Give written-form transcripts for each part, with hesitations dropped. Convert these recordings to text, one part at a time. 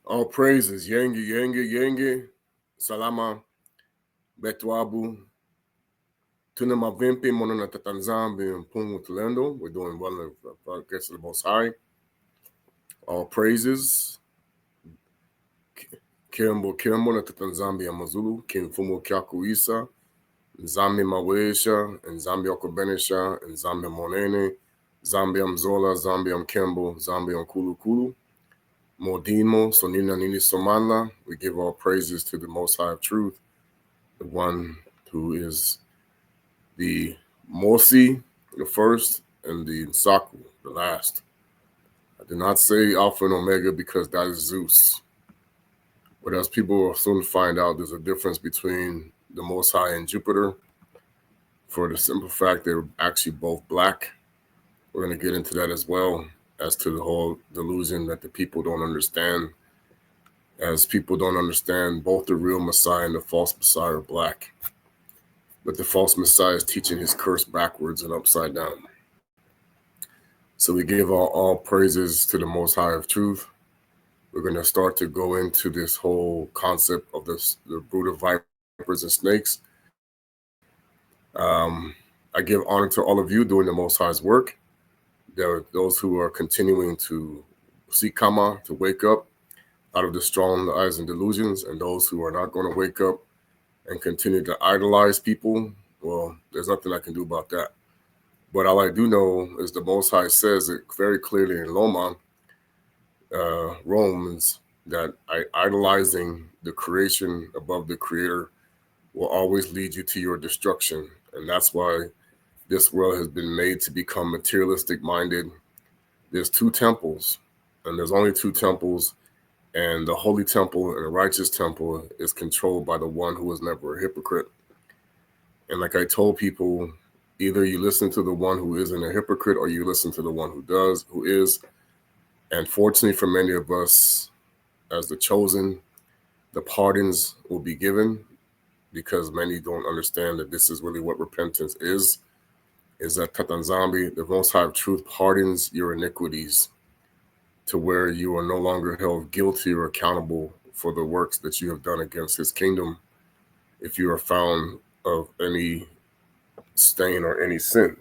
All praises, Yenge, Yenge, Yenge, Salama, Betwabu, Tuna Mavimpi, Monona Tatanzambi, and Pumu Tulendo. We're doing well against the Most High. All praises. Kirembo Kirembo na Tatanzambi Amazulu, Kimfumo Kyakuisa, Nzambi Mawesha, and Zambi Okobenesha, and Zambi Monene, Zambi Amzola, Zambi Amkembo, Zambi Kulu Kulu. Modimo, Sonina Nini Somala, we give all praises to the Most High of Truth, the one who is the Mosi, the first, and the Saku, the last. I did not say Alpha and Omega because that is Zeus. But as people will soon find out, there's a difference between the Most High and Jupiter for the simple fact they're actually both black. We're going to get into that as well as to the whole delusion that the people don't understand. As people don't understand, both the real Messiah and the false Messiah are black. But the false Messiah is teaching his curse backwards and upside down. So we give all praises to the Most High of Truth. We're going to start to go into this whole concept of the brood of vipers and snakes. I give honor to all of you doing the Most High's work. There are those who are continuing to seek Kama, to wake up out of the strong lies and delusions, and those who are not going to wake up and continue to idolize people. Well, there's nothing I can do about that. But all I do know is the Most High says it very clearly in Romans, that idolizing the creation above the Creator will always lead you to your destruction. And that's why this world has been made to become materialistic minded. There's two temples, and there's only two temples, and the holy temple and the righteous temple is controlled by the one who is never a hypocrite. And like I told people, either you listen to the one who isn't a hypocrite or you listen to the one who is. And fortunately for many of us, as the chosen, the pardons will be given, because many don't understand that this is really what repentance is that Tatanzambi, the Most High of Truth, pardons your iniquities to where you are no longer held guilty or accountable for the works that you have done against his kingdom if you are found of any stain or any sin.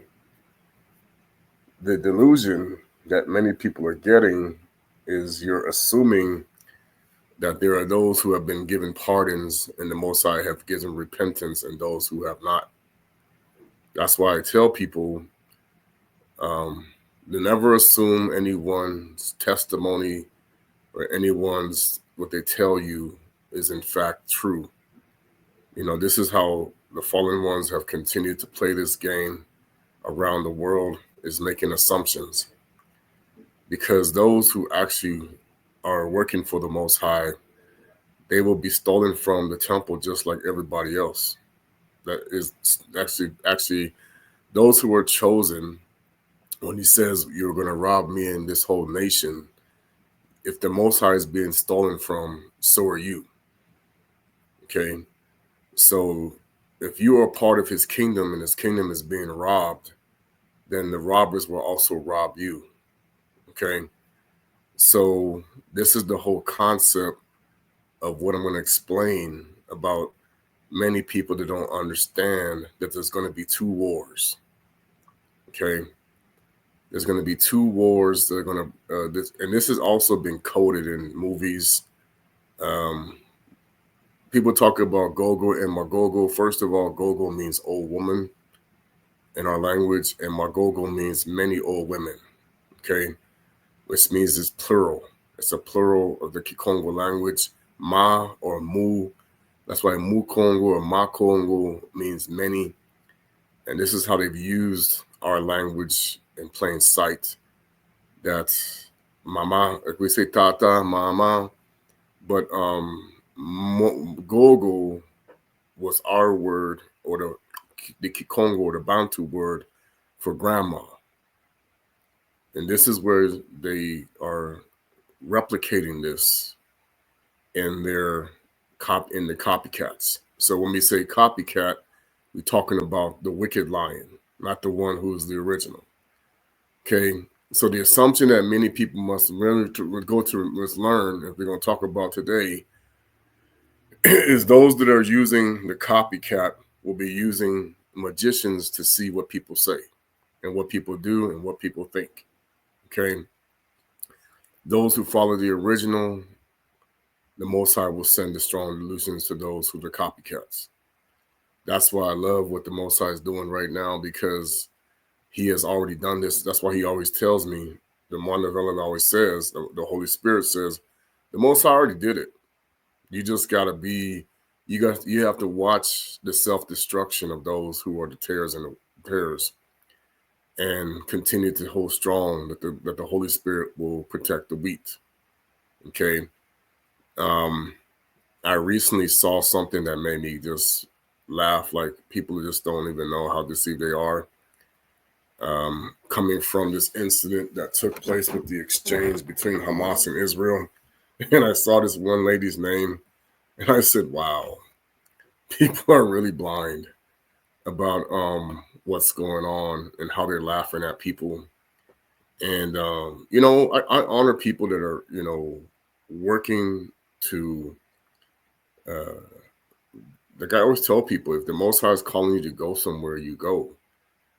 The delusion that many people are getting is you're assuming that there are those who have been given pardons and the Most High have given repentance and those who have not. That's why I tell people to never assume anyone's testimony or anyone's what they tell you is in fact true. You know, this is how the fallen ones have continued to play this game around the world, is making assumptions. Because those who actually are working for the Most High, they will be stolen from the temple just like everybody else. That is actually those who are chosen. When he says you're going to rob me and this whole nation, if the Most High is being stolen from, so are you. Okay, so if you are a part of his kingdom and his kingdom is being robbed, then the robbers will also rob you. Okay, so this is the whole concept of what I'm going to explain about many people that don't understand that there's going to be two wars. Okay, there's going to be two wars that are going to, and this has also been coded in movies. People talk about Gogo and Magogo. First of all, Gogo means old woman in our language, and Magogo means many old women. Okay, which means it's plural. It's a plural of the Kongo language. Ma or mu. That's why Mu Kongo or Ma Kongo means many. And this is how they've used our language in plain sight. That mama, like we say tata, mama, but gogo was our word, or the Kikongo or the Bantu word for grandma. And this is where they are replicating this in the copycats. So when we say copycat, we're talking about the wicked lion, not the one who's the original. Okay, So the assumption that many people must learn must learn, if we're going to talk about today, is those that are using the copycat will be using magicians to see what people say and what people do and what people think. Okay. Those who follow the original, the Most High will send the strong delusions to those who are copycats. That's why I love what the Most High is doing right now, because he has already done this. That's why he always tells me, the Montevelin always says, the Holy Spirit says, the Most High already did it. You just gotta be, you have to watch the self-destruction of those who are the tares and the tares, and continue to hold strong that the Holy Spirit will protect the wheat. Okay. I recently saw something that made me just laugh. Like, people just don't even know how deceived they are. Coming from this incident that took place with the exchange between Hamas and Israel. And I saw this one lady's name, and I said, wow, people are really blind about what's going on and how they're laughing at people. And I honor people that are working to like I always tell people, if the Most High is calling you to go somewhere, you go.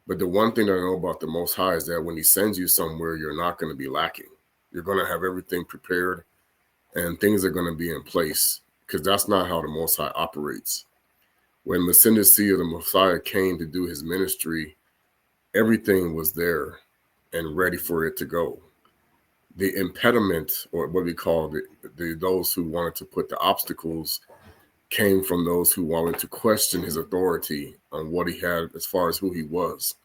But the one thing that I know about the Most High is that when he sends you somewhere, you're not going to be lacking. You're going to have everything prepared, and things are going to be in place, because that's not how the Most High operates. When Messiah of the Messiah came to do his ministry, everything was there and ready for it to go. The impediment, or what we call those who wanted to put the obstacles, came from those who wanted to question his authority on what he had as far as who he was.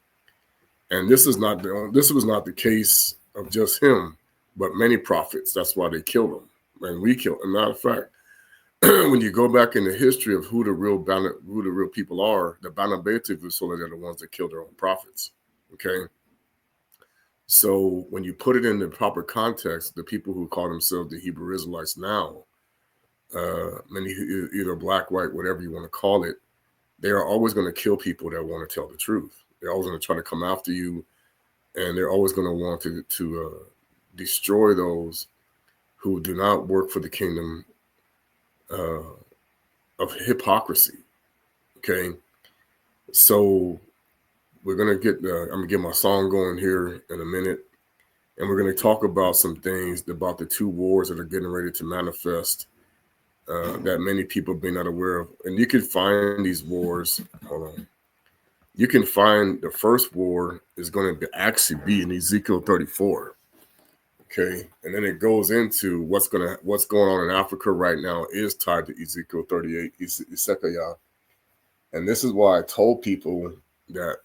And this was not the case of just him, but many prophets. That's why they killed him, and we killed him. Matter of fact, when you go back in the history of who the real people are, the Banabetiv are the ones that killed their own prophets. Okay. So when you put it in the proper context, the people who call themselves the Hebrew Israelites now, many, either black, white, whatever you want to call it, they are always going to kill people that want to tell the truth. They're always going to try to come after you, and they're always going to want to destroy those who do not work for the kingdom of hypocrisy. Okay, so we're going to get, I'm going to get my song going here in a minute, and we're going to talk about some things about the two wars that are getting ready to manifest. That many people may not aware of. And you can find these wars. Hold on. You can find the first war is going to actually be in Ezekiel 34. Okay. And then it goes into what's going on in Africa right now is tied to Ezekiel 38, Isekaya. And this is why I told people that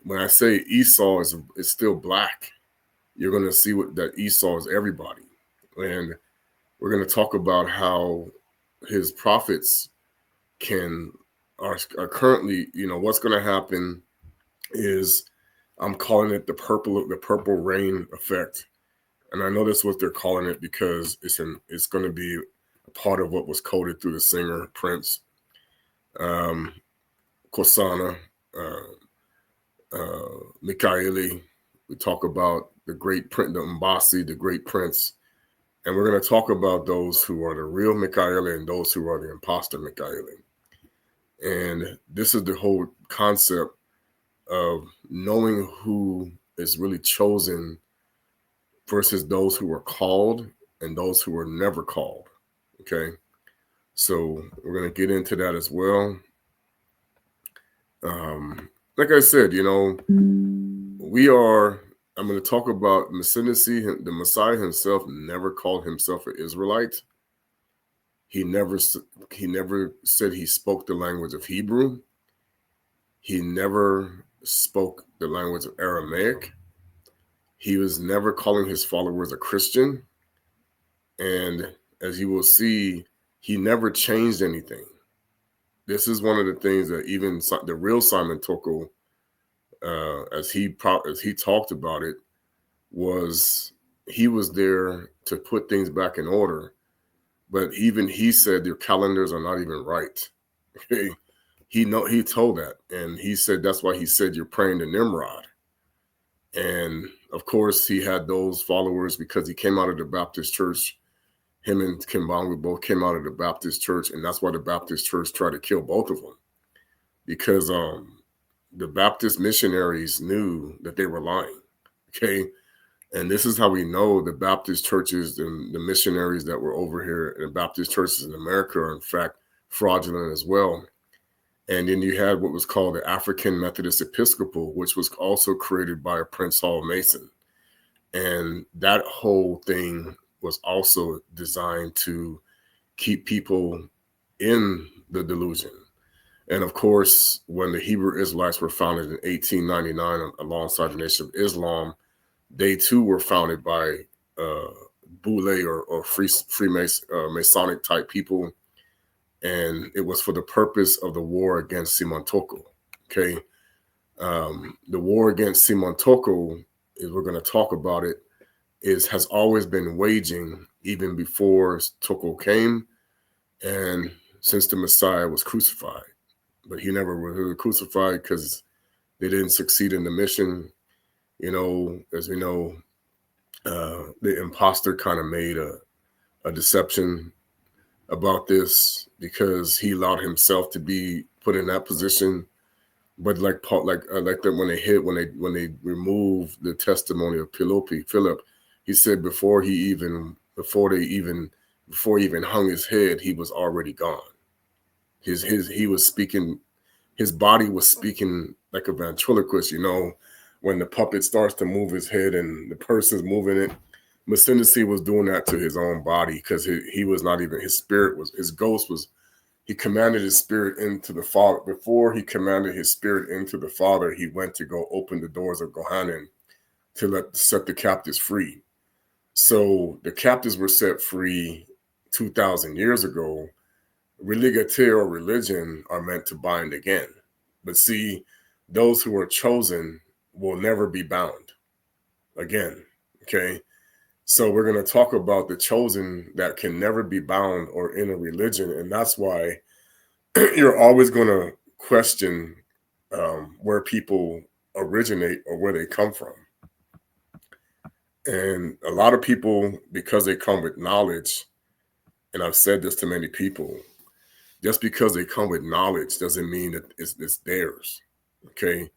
when I say Esau is still black, you're going to see that Esau is everybody. And we're going to talk about how his prophets are currently, what's going to happen is, I'm calling it the purple rain effect. And I know that's what they're calling it because it's going to be a part of what was coded through the singer Prince, Kosana, Mikaeli. We talk about the great Prince, the Mbasi, the great Prince. And we're going to talk about those who are the real Mikaeli and those who are the imposter Mikaeli. And this is the whole concept of knowing who is really chosen versus those who are called and those who are never called. Okay. So we're going to get into that as well. Like I said, I'm going to talk about Messiah. The Messiah himself never called himself an Israelite. He never said he spoke the language of Hebrew. He never spoke the language of Aramaic. He was never calling his followers a Christian. And as you will see, he never changed anything. This is one of the things that even the real Simon Toko, as he talked about it, was he was there to put things back in order. But even he said their calendars are not even right. Okay. He told that, and he said that's why he said you're praying to Nimrod. And Of course, he had those followers because he came out of the Baptist church. Him and Kimbangu both came out of the Baptist church, and that's why the Baptist church tried to kill both of them, because the Baptist missionaries knew that they were lying. Okay, and this is how we know the Baptist churches and the missionaries that were over here, and the Baptist churches in America are in fact fraudulent as well. And then you had what was called the African Methodist Episcopal, which was also created by Prince Hall Mason. And that whole thing was also designed to keep people in the delusion. And of course, when the Hebrew Israelites were founded in 1899 alongside the Nation of Islam, they too were founded by Boule or Masonic type people. And it was for the purpose of the war against Simon-Toko. Okay. The war against Simon-Toko, is we're going to talk about it, has always been waging even before Toko came and since the Messiah was crucified. But he never was really crucified because they didn't succeed in the mission. You know, as we know, the imposter kind of made a deception about this because he allowed himself to be put in that position. But like Paul, like that when they removed the testimony of Philip, he said before he even hung his head, he was already gone. He was speaking, his body was speaking like a ventriloquist, you know, when the puppet starts to move his head and the person's moving it. Masindisi was doing that to his own body because he was not even, his spirit was, his ghost was, he commanded his spirit into the Father. Before he commanded his spirit into the Father, he went to go open the doors of Gohanan to set the captives free. So the captives were set free 2,000 years ago. Religate or religion are meant to bind again. But see, those who are chosen will never be bound again. Okay. So we're going to talk about the chosen that can never be bound or in a religion. And that's why you're always going to question where people originate or where they come from. And a lot of people, because they come with knowledge, and I've said this to many people, just because they come with knowledge doesn't mean that it's theirs. Okay.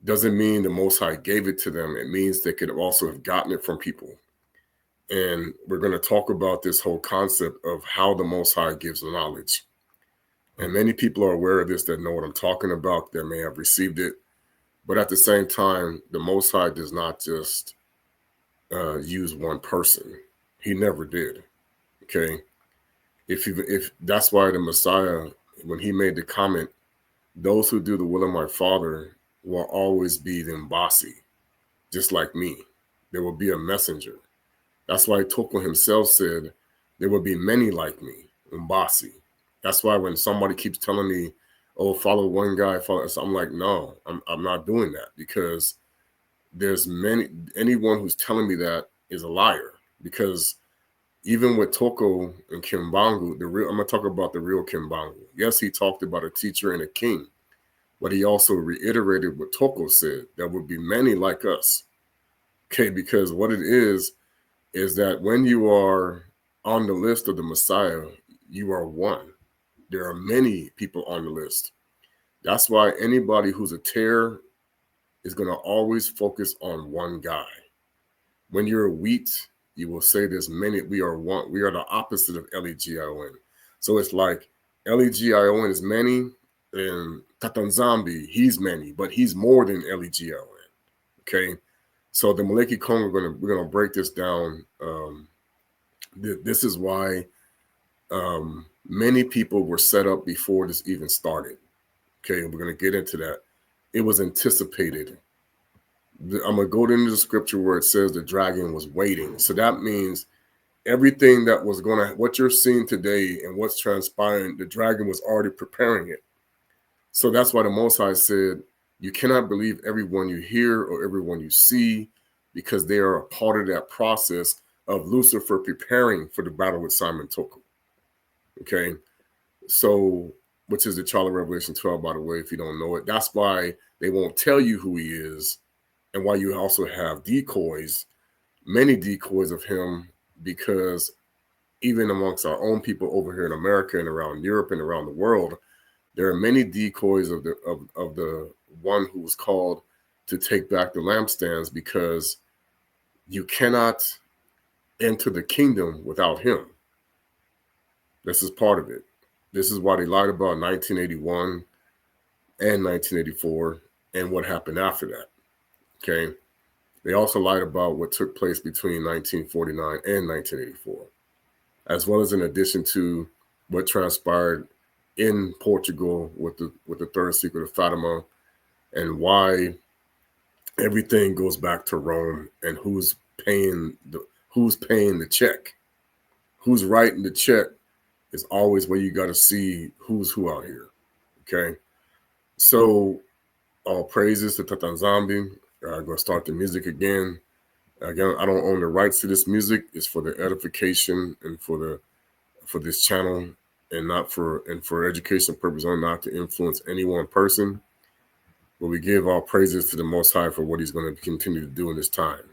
Doesn't mean the Most High gave it to them. It means they could also have gotten it from people. And we're going to talk about this whole concept of how the Most High gives knowledge. And many people are aware of this that know what I'm talking about, that may have received it. But at the same time, the Most High does not just use one person. He never did. Okay. If that's why the Messiah, when he made the comment, those who do the will of my Father will always be the Mbasi, just like me. There will be a messenger. That's why Toko himself said, there will be many like me, Mbasi. That's why when somebody keeps telling me, oh, follow one guy, follow, so I'm like, no, I'm not doing that, because there's anyone who's telling me that is a liar. Because even with Toko and Kimbangu, I'm going to talk about the real Kimbangu. Yes, he talked about a teacher and a king, but he also reiterated what Toko said, there would be many like us. Okay, because what it is that when you are on the list of the Messiah, you are one. There are many people on the list. That's why anybody who's a tear is going to always focus on one guy. When you're a wheat, you will say there's many. We are one. We are the opposite of Legion. So it's like Legion is many, and Tatanzambi, he's many, but he's more than Legion. Okay. So the Maleki Kongo, we're gonna break this down. This is why many people were set up before this even started. Okay, we're gonna get into that. It was anticipated. I'm gonna go into the scripture where it says the dragon was waiting. So that means everything that was what you're seeing today and what's transpiring, the dragon was already preparing it. So that's why the Most High said, you cannot believe everyone you hear or everyone you see, because they are a part of that process of Lucifer preparing for the battle with Simon Toko. Okay. So, which is the child of Revelation 12, by the way, if you don't know it. That's why they won't tell you who he is, and why you also have decoys, many decoys of him, because even amongst our own people over here in America and around Europe and around the world, there are many decoys of the one who was called to take back the lampstands, because you cannot enter the kingdom without him. This is part of it. This is why they lied about 1981 and 1984 and what happened after that. Okay. They also lied about what took place between 1949 and 1984, as well as in addition to what transpired in Portugal with the third secret of Fatima, and why everything goes back to Rome, and who's paying the check, who's writing the check is always where you got to see who's who out here. Okay, so all praises to Tatanzambi. I'm gonna start the music again. Again, I don't own the rights to this music. It's for the edification and for this channel, and not for education purposes, or not to influence any one person. But we give all praises to the Most High for what He's going to continue to do in this time.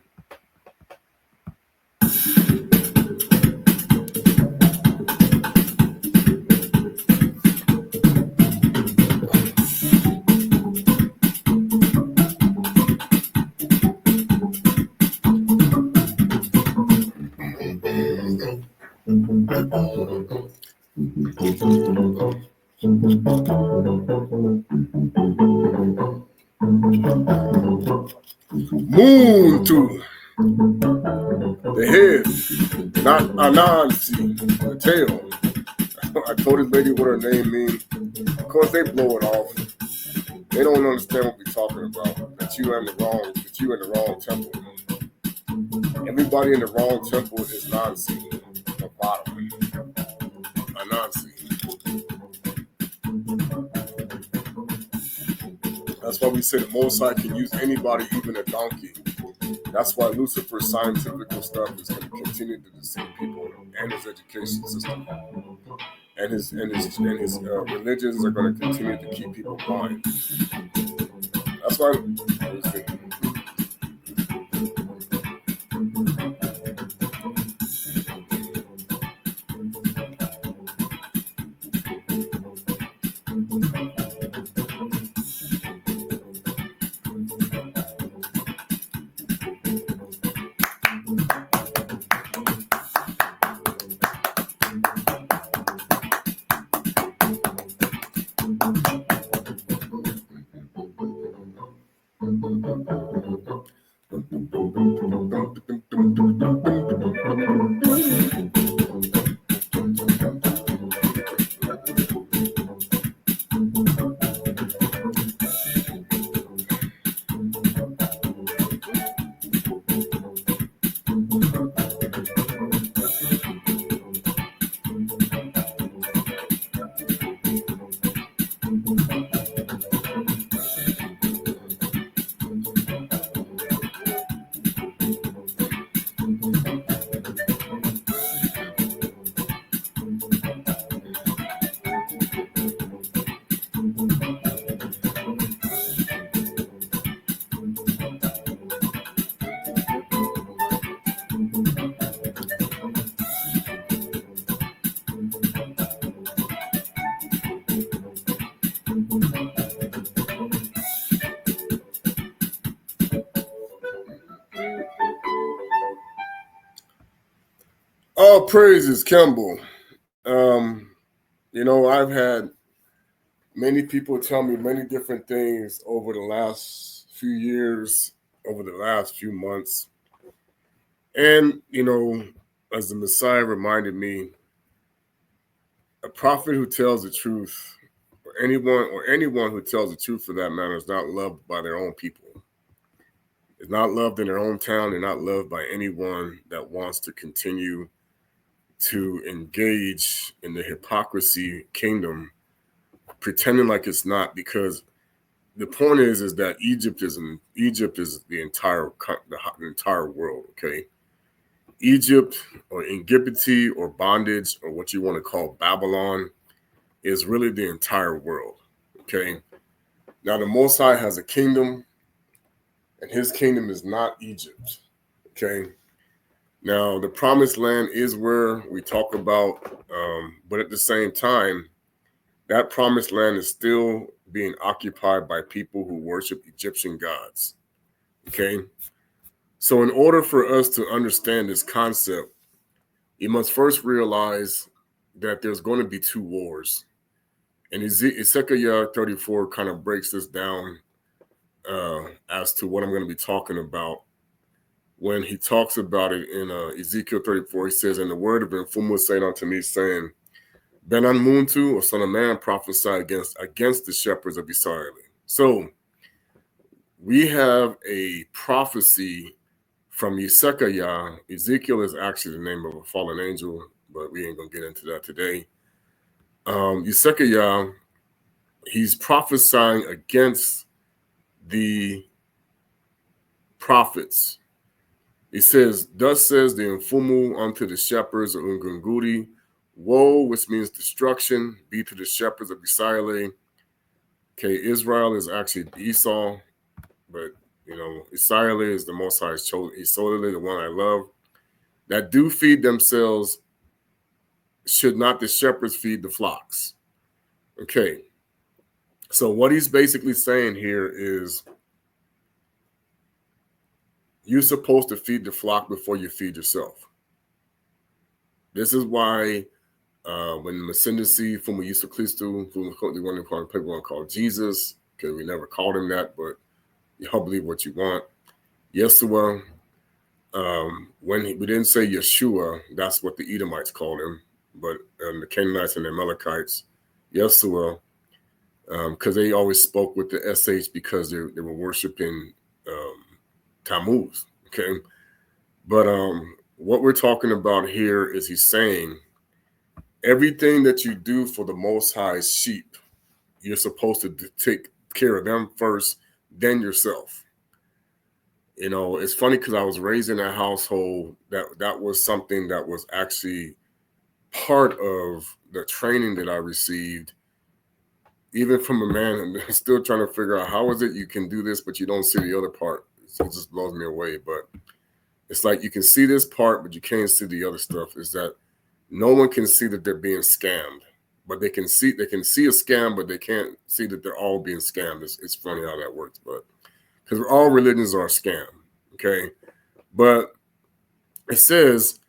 Moon to the head, not Anansi, the tail. I told this lady what her name means. Of course, they blow it off. They don't understand what we're talking about. That you in the wrong temple. Everybody in the wrong temple is Nansi, the bottom. Anansi. That's why we say the Most High can use anybody, even a donkey. That's why Lucifer's scientific stuff is going to continue to deceive people, and his education system, and his religions are going to continue to keep people blind. That's why. All praises, Kimball. I've had many people tell me many different things over the last few years, over the last few months. And, as the Messiah reminded me, a prophet who tells the truth, or anyone who tells the truth for that matter, is not loved by their own people. Is not loved in their own town. They're not loved by anyone that wants to continue to engage in the hypocrisy kingdom, pretending like it's not, because the point is that Egypt is the entire world. Okay, Egypt, or Ingibity, or bondage, or what you want to call Babylon, is really the entire world. Okay, now the Most High has a kingdom, and his kingdom is not Egypt. Okay. Now, the promised land is where we talk about, but at the same time, that promised land is still being occupied by people who worship Egyptian gods. Okay. So, in order for us to understand this concept, you must first realize that there's going to be two wars. And Ezekiel 34 kind of breaks this down as to what I'm going to be talking about. When he talks about it in Ezekiel 34, he says, "And the word of Mfumu was saying unto me, saying, Benan Muntu, or son of man, prophesy against the shepherds of Israel." So we have a prophecy from Ezekiel. Ezekiel is actually the name of a fallen angel, but we ain't going to get into that today. Ezekiel, he's prophesying against the prophets. He says, "Thus says the Mfumu unto the shepherds of Ungungudi, woe," which means destruction, "be to the shepherds of Israel." Okay, Israel is actually Esau, but Israel is the Most High's chosen. Esau, the one I love, that do feed themselves. Should not the shepherds feed the flocks? Okay, so what he's basically saying here is, you're supposed to feed the flock before you feed yourself. This is why when Masindisi from Yesu Christu, the one people want to call Jesus, because we never called him that, but y'all believe what you want. Yeshua, when we didn't say Yeshua, that's what the Edomites called him, but the Canaanites and the Amalekites, Yeshua, because they always spoke with the SH because they were worshiping Tammuz. Okay, but what we're talking about here is he's saying everything that you do for the Most High's sheep, you're supposed to take care of them first, then yourself. It's funny because I was raised in a household that was something that was actually part of the training that I received, even from a man and still trying to figure out how is it you can do this, but you don't see the other part. It just blows me away. But it's like you can see this part, but you can't see the other stuff. Is that no one can see that they're being scammed, but they can see a scam, but they can't see that they're all being scammed. It's funny how that works, but because all religions are a scam, okay? But it says,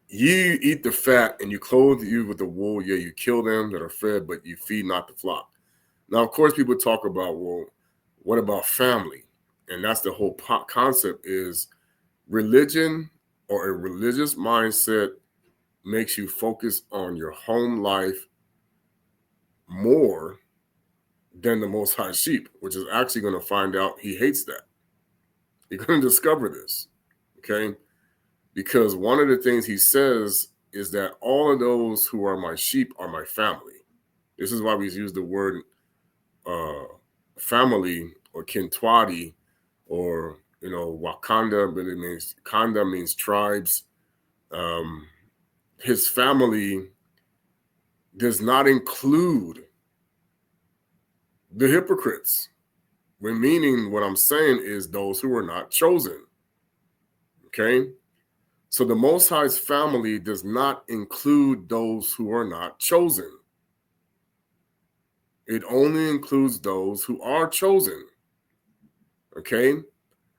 "Ye eat the fat, and you clothe you with the wool. Yeah, you kill them that are fed, but you feed not the flock." Now, of course, people talk about, well, what about family? And that's the whole concept is religion or a religious mindset makes you focus on your home life more than the Most High sheep, which is actually going to find out he hates that. You're going to discover this, okay? Because one of the things he says is that all of those who are my sheep are my family. This is why we use the word family or kintwadi or, Wakanda, but it means, Kanda means tribes. His family does not include the hypocrites. When meaning what I'm saying is those who are not chosen. Okay? So the Most High's family does not include those who are not chosen. It only includes those who are chosen. Okay?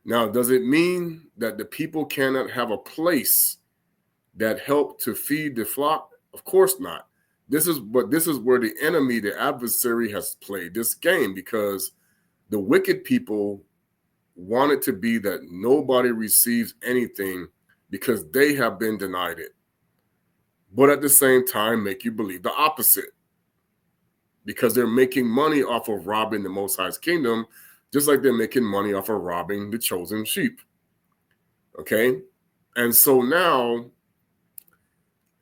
Now, does it mean that the people cannot have a place that help to feed the flock? Of course not. This is where the enemy, the adversary, has played this game, because the wicked people want it to be that nobody receives anything because they have been denied it. But at the same time, make you believe the opposite, because they're making money off of robbing the Most High's kingdom, just like they're making money off of robbing the chosen sheep. Okay? And so now,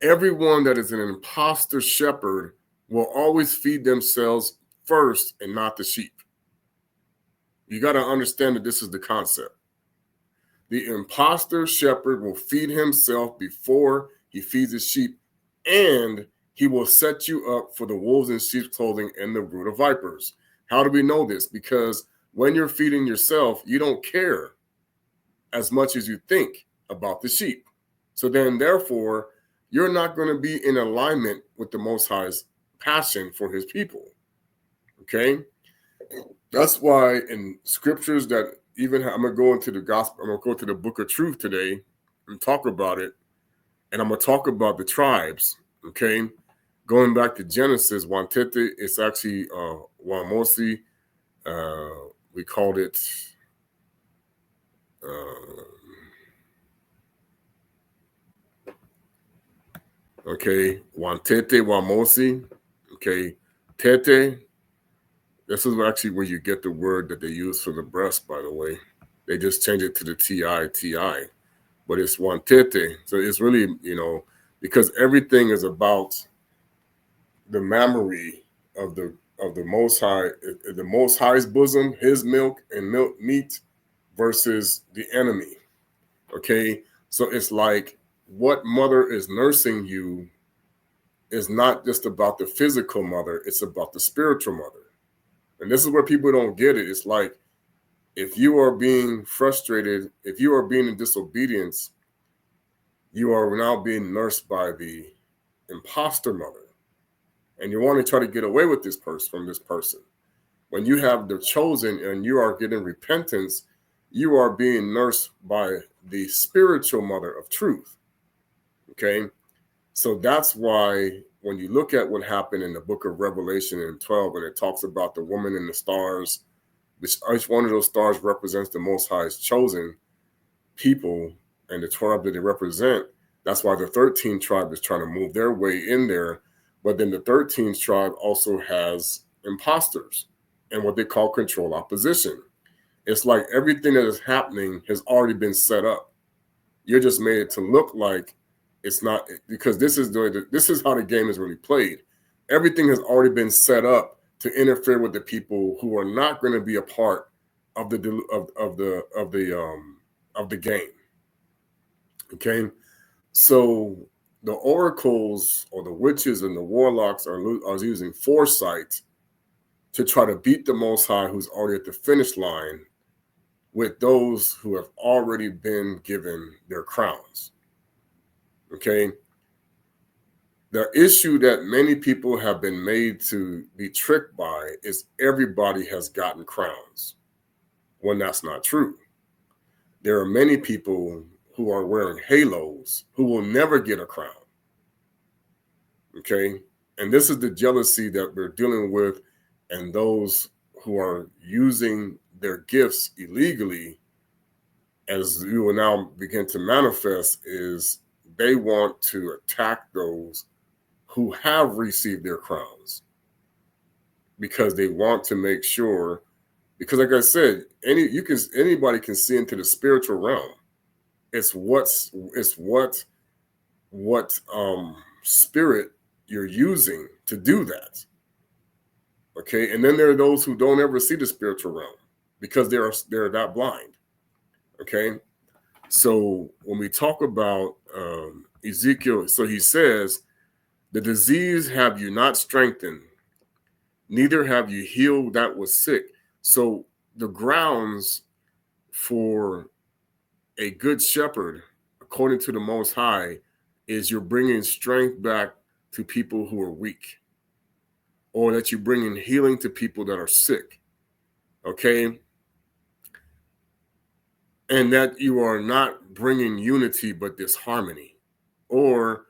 everyone that is an imposter shepherd will always feed themselves first and not the sheep. You got to understand that this is the concept. The imposter shepherd will feed himself before he feeds his sheep, and he will set you up for the wolves in sheep's clothing and the brood of vipers. How do we know this? Because when you're feeding yourself, you don't care as much as you think about the sheep. So then, therefore, you're not going to be in alignment with the Most High's passion for his people. Okay? That's why in scriptures that even I'm going to go into the gospel, I'm going to go to the book of truth today and talk about it. And I'm going to talk about the tribes. Okay? Going back to Genesis, Wantete, it's actually Wamosi. We called it okay, Wantete, Wamosi. Okay, Tete. This is actually where you get the word that they use for the breast, by the way. They just change it to the T-I, but it's Wantete. So it's really, because everything is about the memory of the Most High, the Most High's bosom, his milk and milk meat versus the enemy. Okay, so it's like what mother is nursing you is not just about the physical mother, it's about the spiritual mother. And this is where people don't get it. It's like if you are being frustrated, if you are being in disobedience, you are now being nursed by the imposter mother. And you want to try to get away with this person from this person. When you have the chosen and you are getting repentance, you are being nursed by the spiritual mother of truth. Okay? So that's why when you look at what happened in the book of Revelation in 12, and it talks about the woman in the stars, which each one of those stars represents the Most High's chosen people and the tribe that they represent. That's why the 13th tribe is trying to move their way in there. But then the 13th tribe also has imposters and what they call control opposition. It's like everything that is happening has already been set up. You're just made it to look like it's not, because this is how the game is really played. Everything has already been set up to interfere with the people who are not going to be a part of the game. Okay, so the oracles or the witches and the warlocks are using foresight to try to beat the Most High, who's already at the finish line, with those who have already been given their crowns. Okay. The issue that many people have been made to be tricked by is everybody has gotten crowns, when that's not true. There are many people who are wearing halos who will never get a crown. Okay. And this is the jealousy that we're dealing with, and those who are using their gifts illegally, as you will now begin to manifest, is they want to attack those who have received their crowns, because they want to make sure, because like I said, anybody can see into the spiritual realm. It's what spirit you're using to do that. Okay, and then there are those who don't ever see the spiritual realm because they're that blind. Okay, so when we talk about Ezekiel, so he says, the disease have you not strengthened, neither have you healed that was sick. So the grounds for a good shepherd, according to the Most High, is you're bringing strength back to people who are weak, or that you're bringing healing to people that are sick. Okay? And that you are not bringing unity but disharmony, or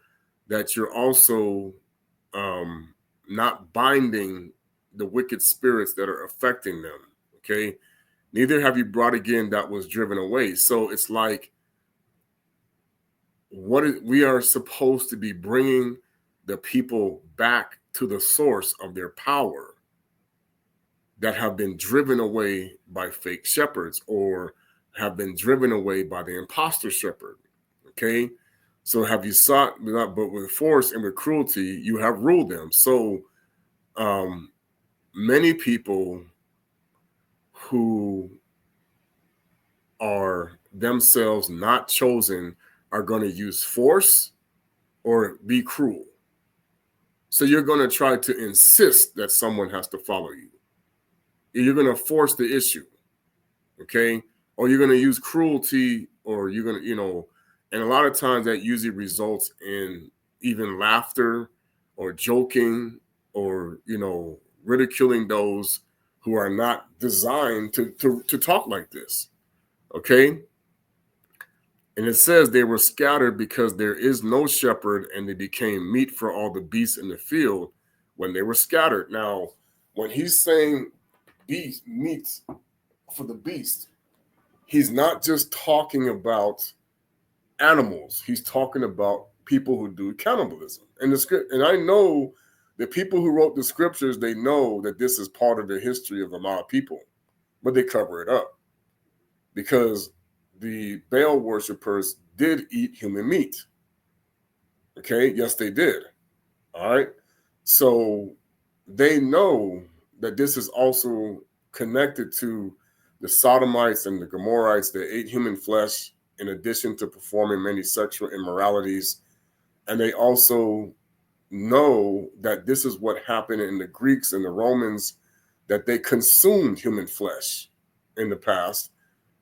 that you're also not binding the wicked spirits that are affecting them. Okay, neither have you brought again that was driven away. So it's like we are supposed to be bringing the people back to the source of their power that have been driven away by fake shepherds, or have been driven away by the imposter shepherd. Okay, so have you sought, but with force and with cruelty, you have ruled them. So many people who are themselves not chosen are going to use force or be cruel. So you're going to try to insist that someone has to follow you. You're going to force the issue. okay? Or you're going to use cruelty, or you're going to, and a lot of times that usually results in even laughter or joking or, ridiculing those who are not designed to talk like this, okay? And it says they were scattered because there is no shepherd, and they became meat for all the beasts in the field when they were scattered. Now, when he's saying beast meat for the beast, he's not just talking about animals. He's talking about people who do cannibalism. And the script, and I know the people who wrote the scriptures, they know that this is part of the history of a lot of people, but they cover it up because the Baal worshippers did eat human meat. Okay, yes, they did. All right. So they know that this is also connected to the Sodomites and the Gomorrites that ate human flesh in addition to performing many sexual immoralities. And they also know that this is what happened in the Greeks and the Romans, that they consumed human flesh in the past,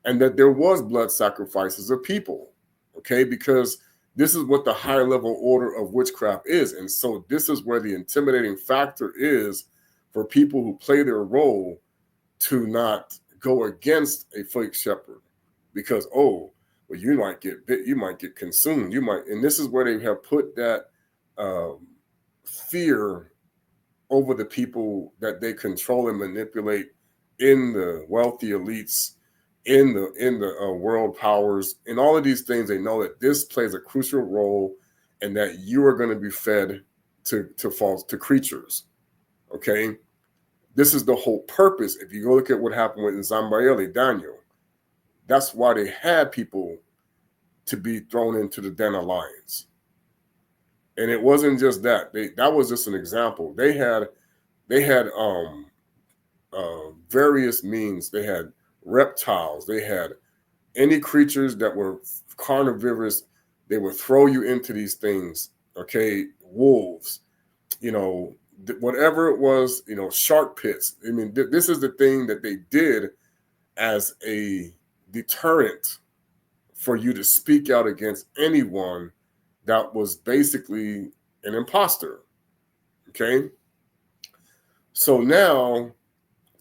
and that there was blood sacrifices of people, okay? Because this is what the higher level order of witchcraft is. And so this is where the intimidating factor is for people who play their role to not go against a fake shepherd, because, oh, well, you might get bit, you might get consumed, you might, and this is where they have put that fear over the people that they control and manipulate in the wealthy elites, in the world powers, and all of these things. They know that this plays a crucial role, and that you are going to be fed to creatures. Okay, this is the whole purpose. If you go look at what happened with Zambayeli, Daniel, that's why they had people to be thrown into the den of lions. And it wasn't just that. That was just an example. They had various means. They had reptiles. They had any creatures that were carnivorous. They would throw you into these things. Okay, wolves, whatever it was, shark pits. I mean, this is the thing that they did as a deterrent for you to speak out against anyone that was basically an imposter. Okay. So now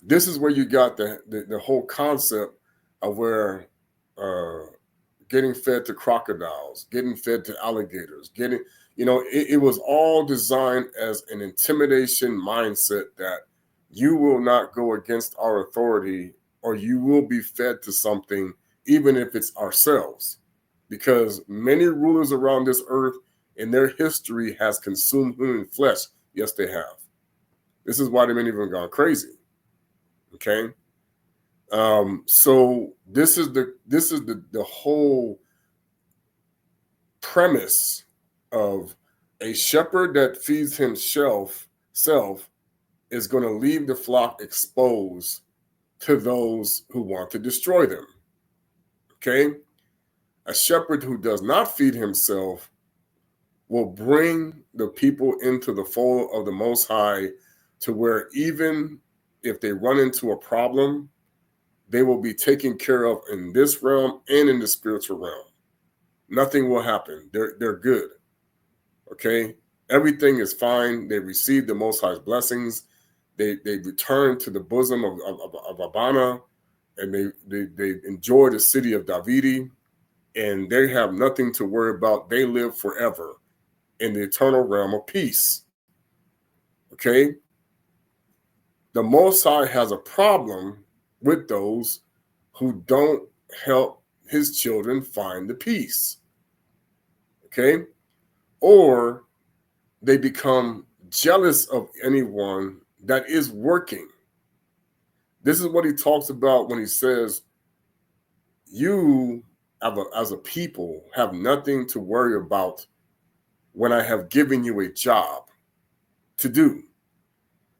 this is where you got the whole concept of where getting fed to crocodiles, getting fed to alligators, it was all designed as an intimidation mindset that you will not go against our authority, or you will be fed to something, even if it's ourselves. Because many rulers around this earth in their history has consumed human flesh. Yes, they have. This is why they've even gone crazy. Okay. So this is the whole premise of a shepherd that feeds himself is going to leave the flock exposed to those who want to destroy them. Okay. A shepherd who does not feed himself will bring the people into the fold of the Most High, to where even if they run into a problem, they will be taken care of in this realm and in the spiritual realm. Nothing will happen. They're good. Okay? Everything is fine. They receive the Most High's blessings. They return to the bosom of Abana, and they enjoy the city of Davidi, and they have nothing to worry about. They live forever in the eternal realm of peace. Okay? The Most High has a problem with those who don't help his children find the peace. Okay? Or they become jealous of anyone that is working. This is what he talks about when he says, you as a people have nothing to worry about when I have given you a job to do.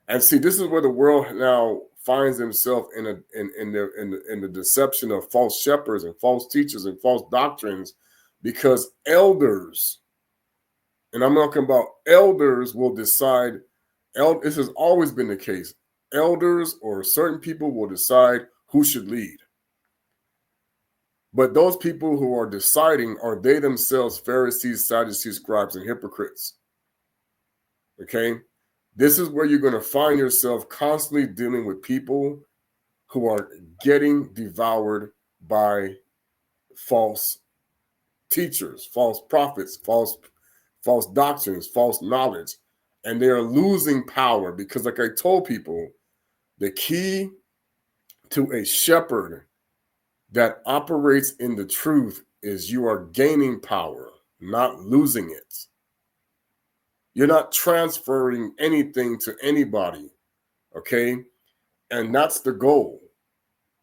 And see, this is where the world now finds themselves in the deception of false shepherds and false teachers and false doctrines, because elders, and I'm talking about elders, will decide. This has always been the case. Elders or certain people will decide who should lead. But those people who are deciding, are they themselves Pharisees, Sadducees, scribes, and hypocrites? Okay? This is where you're going to find yourself constantly dealing with people who are getting devoured by false teachers, false prophets, false doctrines, false knowledge. And they are losing power because, like I told people, the key to a shepherd that operates in the truth is you are gaining power, not losing it. You're not transferring anything to anybody, okay? And that's the goal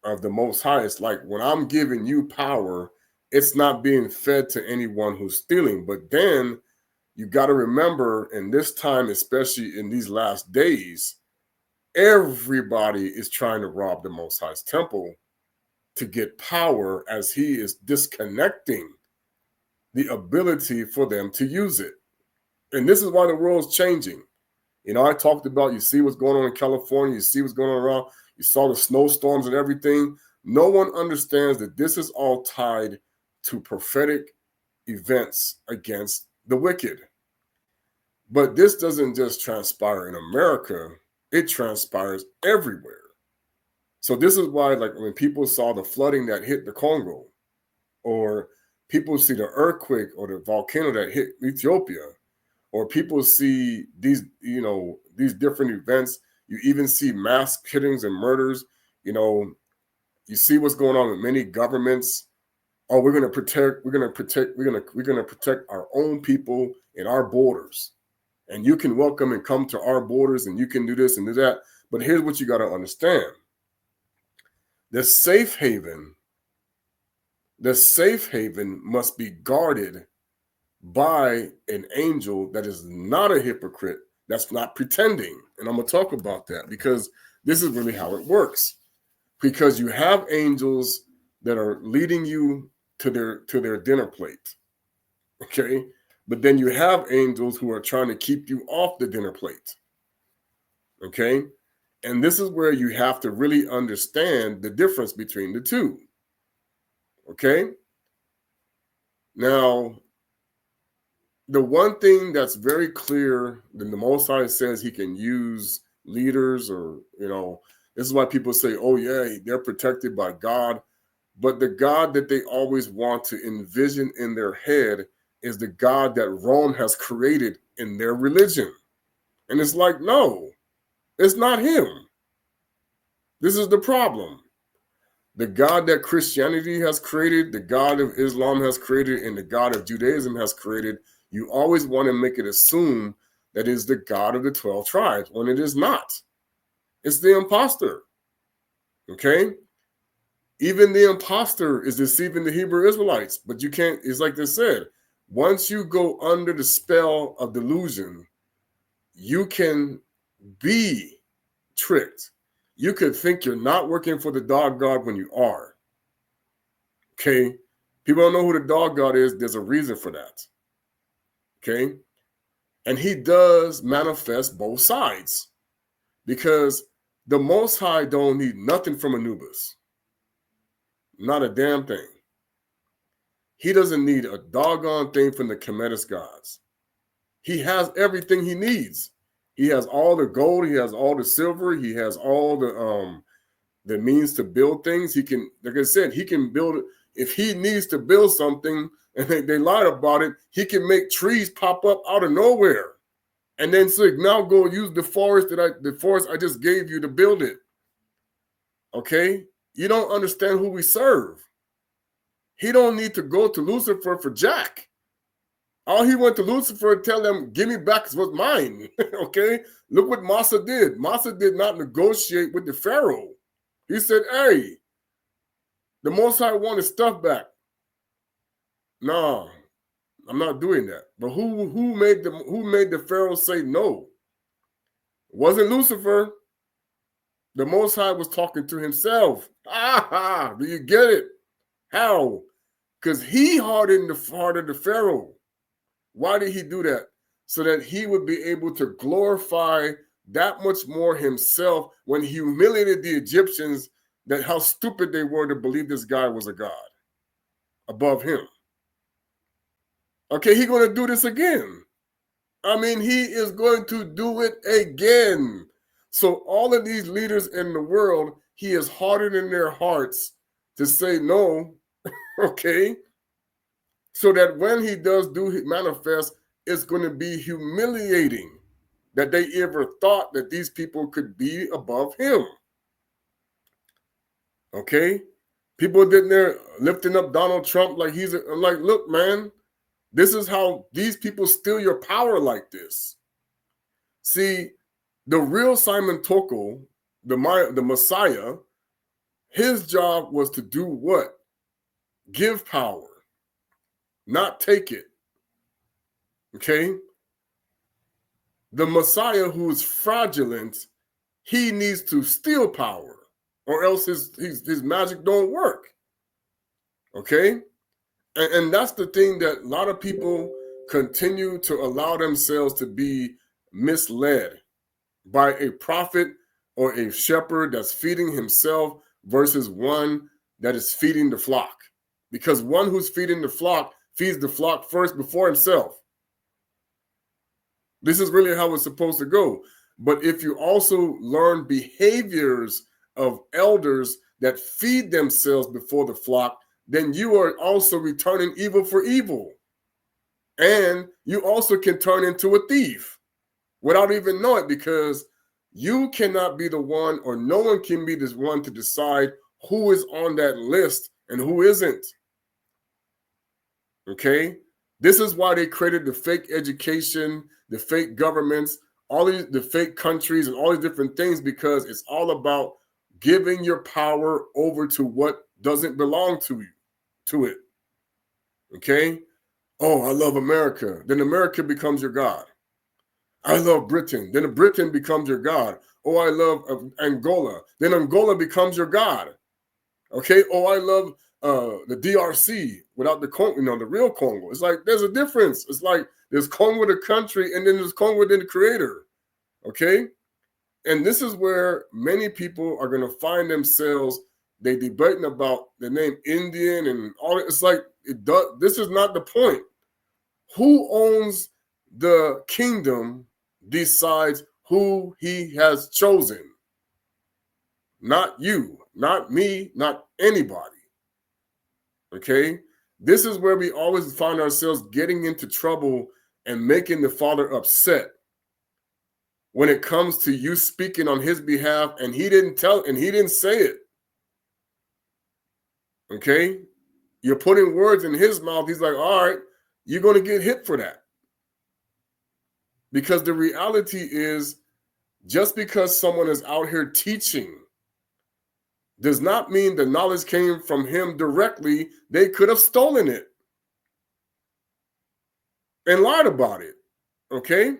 of the Most High. It's like, when I'm giving you power, it's not being fed to anyone who's stealing. But then you got to remember, in this time, especially in these last days, everybody is trying to rob the Most High's temple to get power, as he is disconnecting the ability for them to use it. And this is why the world's changing. You know, I talked about, you see what's going on in California, you see what's going on around, you saw the snowstorms and everything. No one understands that this is all tied to prophetic events against the wicked. But this doesn't just transpire in America, it transpires everywhere. So this is why, like, when people saw the flooding that hit the Kongo, or people see the earthquake or the volcano that hit Ethiopia, or people see these, you know, these different events, you even see mass killings and murders, you know, you see what's going on with many governments. Oh, we're going to protect our own people in our borders. And you can welcome and come to our borders, and you can do this and do that. But here's what you got to understand. The safe haven must be guarded by an angel that is not a hypocrite, that's not pretending. And I'm going to talk about that, because this is really how it works. Because you have angels that are leading you to their dinner plate, okay? But then you have angels who are trying to keep you off the dinner plate, okay? And this is where you have to really understand the difference between the two, okay? Now, the one thing that's very clear, that the Most High says he can use leaders, or, you know, this is why people say, oh yeah, they're protected by God. But the God that they always want to envision in their head is the God that Rome has created in their religion. And it's like, no, it's not him. This is the problem. The God that Christianity has created, the God of Islam has created, and the God of Judaism has created, you always want to make it assume that is the God of the 12 tribes, when it is not. It's the imposter, okay? Even the imposter is deceiving the Hebrew Israelites, but you can't, it's like they said, once you go under the spell of delusion, you can be tricked. You could think you're not working for the dog God when you are. Okay? People don't know who the dog God is. There's a reason for that. Okay? And he does manifest both sides, because the Most High don't need nothing from Anubis. Not a damn thing. He doesn't need a doggone thing from the Kemetic gods. He has everything he needs. He has all the gold. He has all the silver. He has all the means to build things. He can, like I said, he can build it. If he needs to build something and they lied about it, he can make trees pop up out of nowhere. And then say, now go use the forest I just gave you to build it. Okay? You don't understand who we serve. He don't need to go to Lucifer for Jack. All he went to Lucifer to tell them, give me back what's mine. Okay? Look what Massa did. Massa did not negotiate with the Pharaoh. He said, hey, the Most High want his stuff back. No, I'm not doing that. But who made the Pharaoh say no? It wasn't Lucifer. The Most High was talking to himself. Ah, do you get it? How? Because he hardened the heart of the Pharaoh. Why did he do that? So that he would be able to glorify that much more himself when he humiliated the Egyptians, that how stupid they were to believe this guy was a god. above him. Okay, he's going to do this again. I mean, he is going to do it again. So all of these leaders in the world, he is hardening their hearts to say no, okay? So that when he does manifest, it's going to be humiliating that they ever thought that these people could be above him. Okay? People didn't there lifting up Donald Trump like I'm like, look, man, this is how these people steal your power like this. See, the real Simon Toko, the Messiah, his job was to do what? Give power, not take it. Okay? The Messiah who is fraudulent, he needs to steal power, or else his magic don't work. Okay? And that's the thing that a lot of people continue to allow themselves to be misled by a prophet or a shepherd that's feeding himself versus one that is feeding the flock. Because one who's feeding the flock feeds the flock first before himself. This is really how it's supposed to go. But if you also learn behaviors of elders that feed themselves before the flock, then you are also returning evil for evil. And you also can turn into a thief without even knowing it, because you cannot be the one, or no one can be this one to decide who is on that list and who isn't. Okay? This is why they created the fake education, the fake governments, the fake countries, and all these different things, because it's all about giving your power over to what doesn't belong to you, to it. Okay? Oh, I love America. Then America becomes your God. I love Britain. Then Britain becomes your God. Oh, I love Angola. Then Angola becomes your God. Okay? Oh, I love the DRC without the Congo, the real Congo. It's like there's a difference. It's like there's Congo the country, and then there's Congo the creator. Okay? And this is where many people are going to find themselves. They debating about the name Indian and all. It's like this is not the point. Who owns the kingdom decides who he has chosen. Not you, not me, not anybody. Okay? This is where we always find ourselves getting into trouble and making the Father upset when it comes to you speaking on his behalf, and he didn't say it. Okay? You're putting words in his mouth. He's like, all right, you're going to get hit for that. Because the reality is, just because someone is out here teaching does not mean the knowledge came from him directly. They could have stolen it and lied about it. Okay?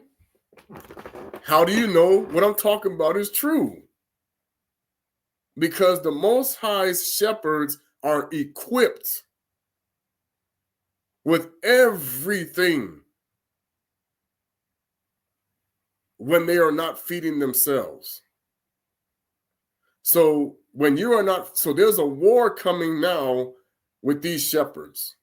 How do you know what I'm talking about is true? Because the Most High's shepherds are equipped with everything when they are not feeding themselves. So when you are not, so there's a war coming now with these shepherds.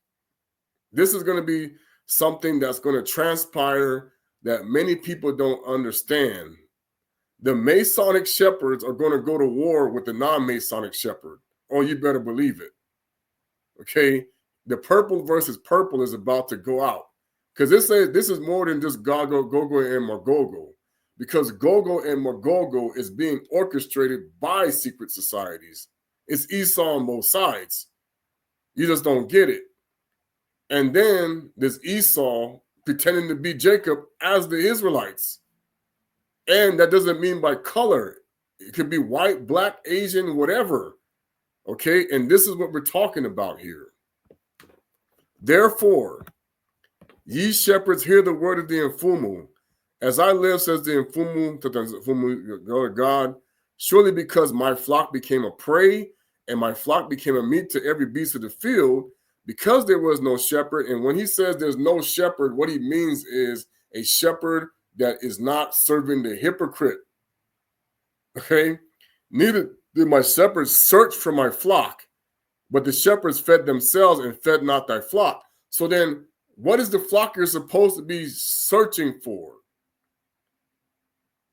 This is going to be something that's going to transpire that many people don't understand. The Masonic shepherds are going to go to war with the non-Masonic shepherd. Oh, you better believe it. Okay? The purple versus purple is about to go out. Because this is more than just Gogo, and Magogo. Because Gogo and Magogo is being orchestrated by secret societies. It's Esau on both sides. You just don't get it. And then there's Esau pretending to be Jacob as the Israelites. And that doesn't mean by color. It could be white, black, Asian, whatever. Okay? And this is what we're talking about here. Therefore, ye shepherds, hear the word of the Mfumu. As I live, says the Mfumu, to the Mfumu, God, surely because my flock became a prey, and my flock became a meat to every beast of the field, because there was no shepherd. And when he says there's no shepherd, what he means is a shepherd that is not serving the hypocrite. Okay? Neither did my shepherds search for my flock. But the shepherds fed themselves and fed not thy flock. So then, what is the flock you're supposed to be searching for?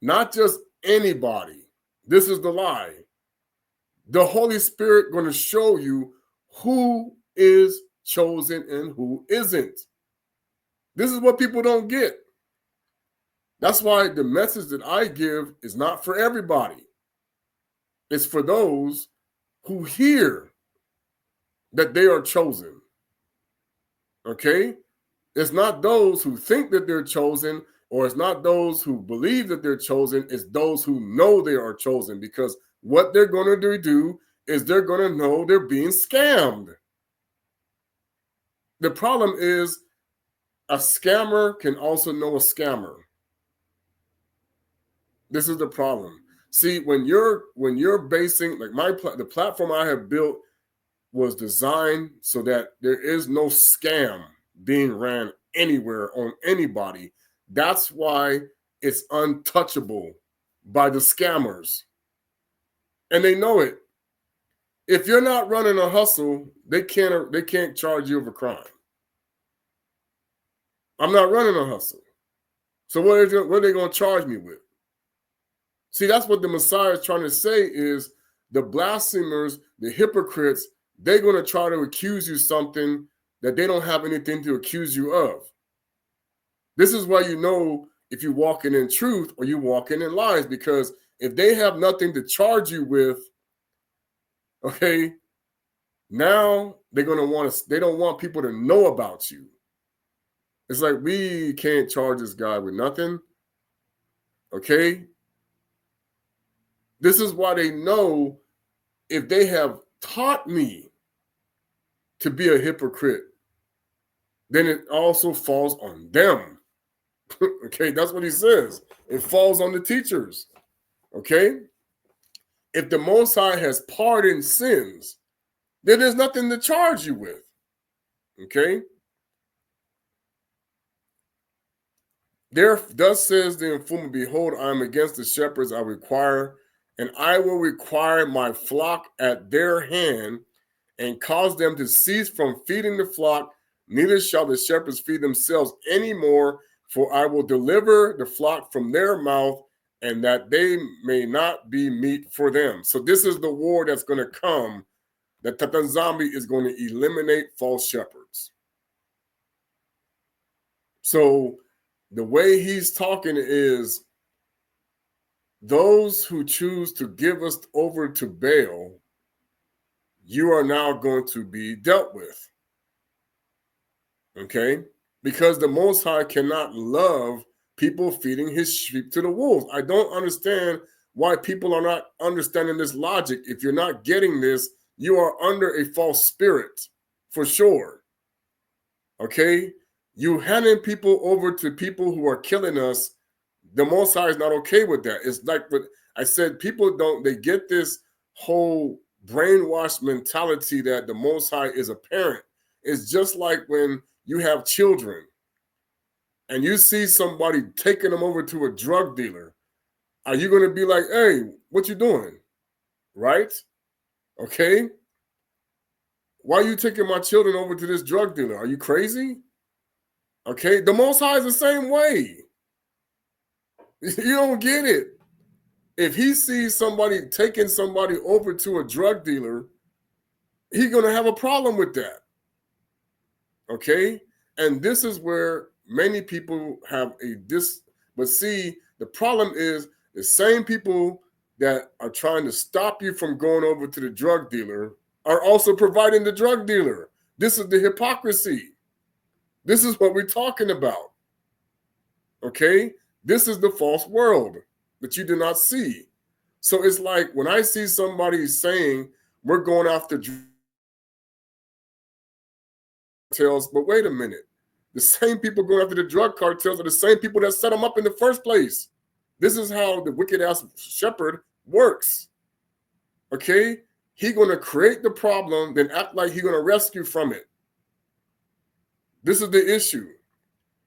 Not just anybody. This is the lie. The Holy Spirit going to show you who is chosen and who isn't. This is what people don't get. That's why the message that I give is not for everybody. It's for those who hear that they are chosen. Okay? It's not those who think that they're chosen, or it's not those who believe that they're chosen. It's those who know they are chosen, because what they're going to do is they're going to know they're being scammed. The problem is a scammer can also know a scammer. This is the problem. See, when you're basing, like the platform I have built was designed so that there is no scam being ran anywhere on anybody. That's why it's untouchable by the scammers. And they know it. If you're not running a hustle, they can't charge you of a crime. I'm not running a hustle. So what are they going to charge me with? See, that's what the Messiah is trying to say is the blasphemers, the hypocrites, they're going to try to accuse you something that they don't have anything to accuse you of. This is why you know if you're walking in truth or you're walking in lies, because if they have nothing to charge you with, okay, now they're going to they don't want people to know about you. It's like, we can't charge this guy with nothing, okay? This is why they know if they have taught me to be a hypocrite, then it also falls on them. Okay, that's what he says. It falls on the teachers. Okay? If the Most High has pardoned sins, then there's nothing to charge you with. Okay? There thus says the informer, behold, I am against the shepherds I require, and I will require my flock at their hand, and cause them to cease from feeding the flock, neither shall the shepherds feed themselves any more, for I will deliver the flock from their mouth, and that they may not be meat for them. So this is the war that's going to come, that Tatanzambi is going to eliminate false shepherds. So the way he's talking is those who choose to give us over to Baal, you are now going to be dealt with. Okay? Because the Most High cannot love people feeding his sheep to the wolves. I don't understand why people are not understanding this logic. If you're not getting this, you are under a false spirit, for sure. Okay? You handing people over to people who are killing us, the Most High is not okay with that. It's like what I said, they get this whole brainwashed mentality that the Most High is a parent. It's just like when you have children and you see somebody taking them over to a drug dealer. Are you going to be like, hey, what you doing? Right? Okay? Why are you taking my children over to this drug dealer? Are you crazy? Okay? The Most High is the same way. You don't get it. If he sees somebody taking somebody over to a drug dealer, he's going to have a problem with that. Okay? And this is where many people have but see, the problem is the same people that are trying to stop you from going over to the drug dealer are also providing the drug dealer. This is the hypocrisy. This is what we're talking about. Okay? This is the false world that you do not see. So it's like when I see somebody saying we're going after cartels, but wait a minute. The same people going after the drug cartels are the same people that set them up in the first place. This is how the wicked ass shepherd works. Okay? He's going to create the problem, then act like he's going to rescue from it. This is the issue.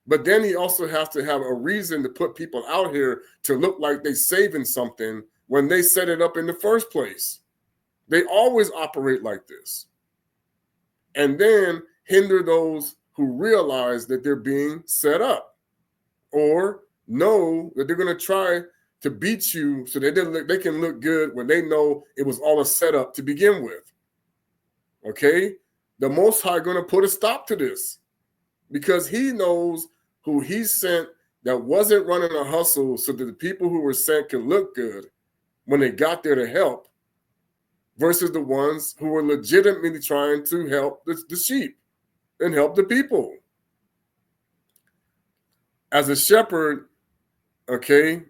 But then he also has to have a reason to put people out here to look like they're saving something when they set it up in the first place. They always operate like this. and then hinder those who realize that they're being set up or know that they're going to try to beat you so that they can look good when they know it was all a setup to begin with. Okay? The Most High going to put a stop to this because he knows who he sent that wasn't running a hustle so that the people who were sent can look good when they got there to help versus the ones who were legitimately trying to help the sheep and help the people. As a shepherd, okay,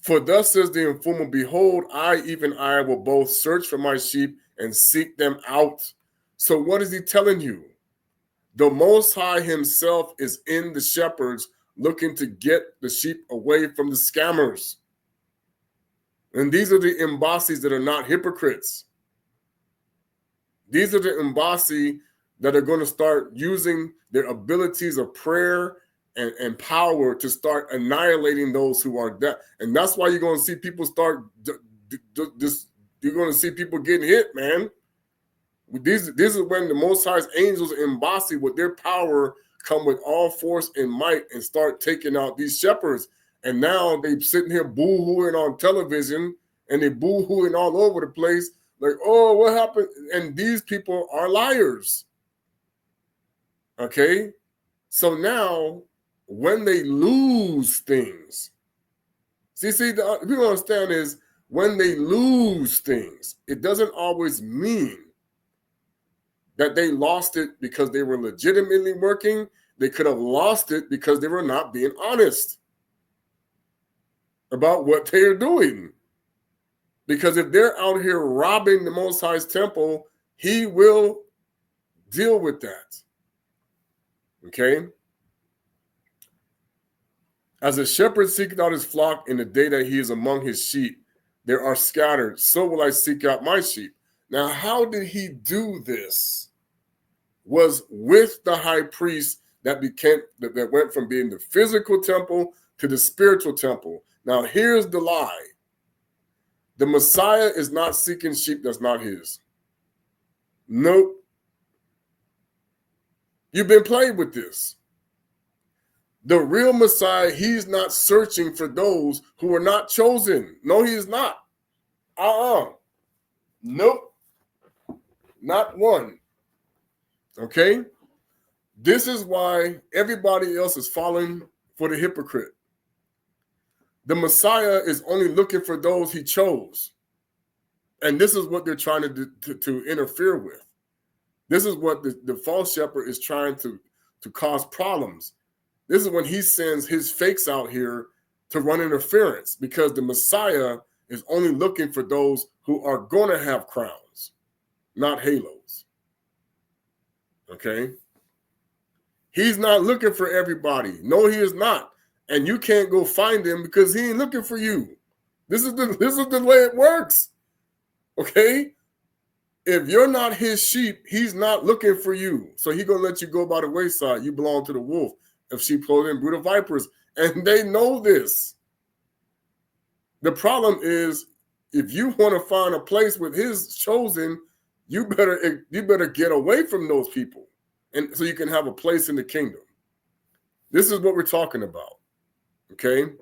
for thus says the informer, behold, I, even I, will both search for my sheep and seek them out. So what is he telling you? The Most High himself is in the shepherds looking to get the sheep away from the scammers. And these are the embossees that are not hypocrites. These are the embossee that are going to start using their abilities of prayer and power to start annihilating those who are dead. And that's why you're going to see people start this. You're going to see people getting hit, man. This is when the Most High's angels embossy with their power come with all force and might and start taking out these shepherds. And now they sitting here boo-hooing on television and they boo-hooing all over the place. Like, oh, what happened? And these people are liars. Okay? So now, when they lose things, the people understand is when they lose things, it doesn't always mean that they lost it because they were legitimately working. They could have lost it because they were not being honest about what they are doing. Because if they're out here robbing the Most High's temple, he will deal with that. Okay? As a shepherd seeketh out his flock in the day that he is among his sheep, there are scattered, so will I seek out my sheep. Now, how did he do this? Was with the high priest that went from being the physical temple to the spiritual temple. Now, here's the lie. The Messiah is not seeking sheep that's not his. Nope. You've been played with this. The real Messiah, he's not searching for those who are not chosen. No, he is not. Nope. Not one. Okay? This is why everybody else is falling for the hypocrite. The Messiah is only looking for those he chose. And this is what they're trying to interfere with. This is what the false shepherd is trying to cause problems. This is when he sends his fakes out here to run interference because the Messiah is only looking for those who are going to have crowns, not halos. Okay? He's not looking for everybody. No, he is not. And you can't go find him because he ain't looking for you. This is the way it works. Okay? If you're not his sheep, he's not looking for you. So he's going to let you go by the wayside. You belong to the wolf of sheep clothing, brood of vipers. And they know this. The problem is, if you want to find a place with his chosen, you better get away from those people. And so you can have a place in the kingdom. This is what we're talking about. Okay?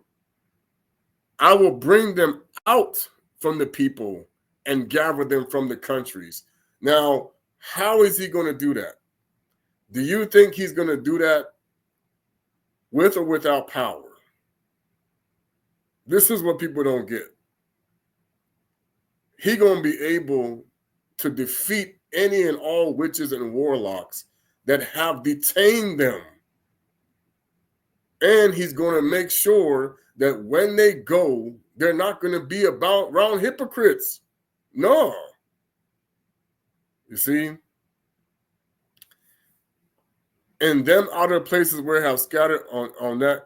I will bring them out from the people and gather them from the countries. Now, how is he going to do that? Do you think he's going to do that with or without power? This is what people don't get. He's going to be able to defeat any and all witches and warlocks that have detained them. And he's going to make sure that when they go, they're not going to be around hypocrites. No. You see? And them other places where I have scattered on that,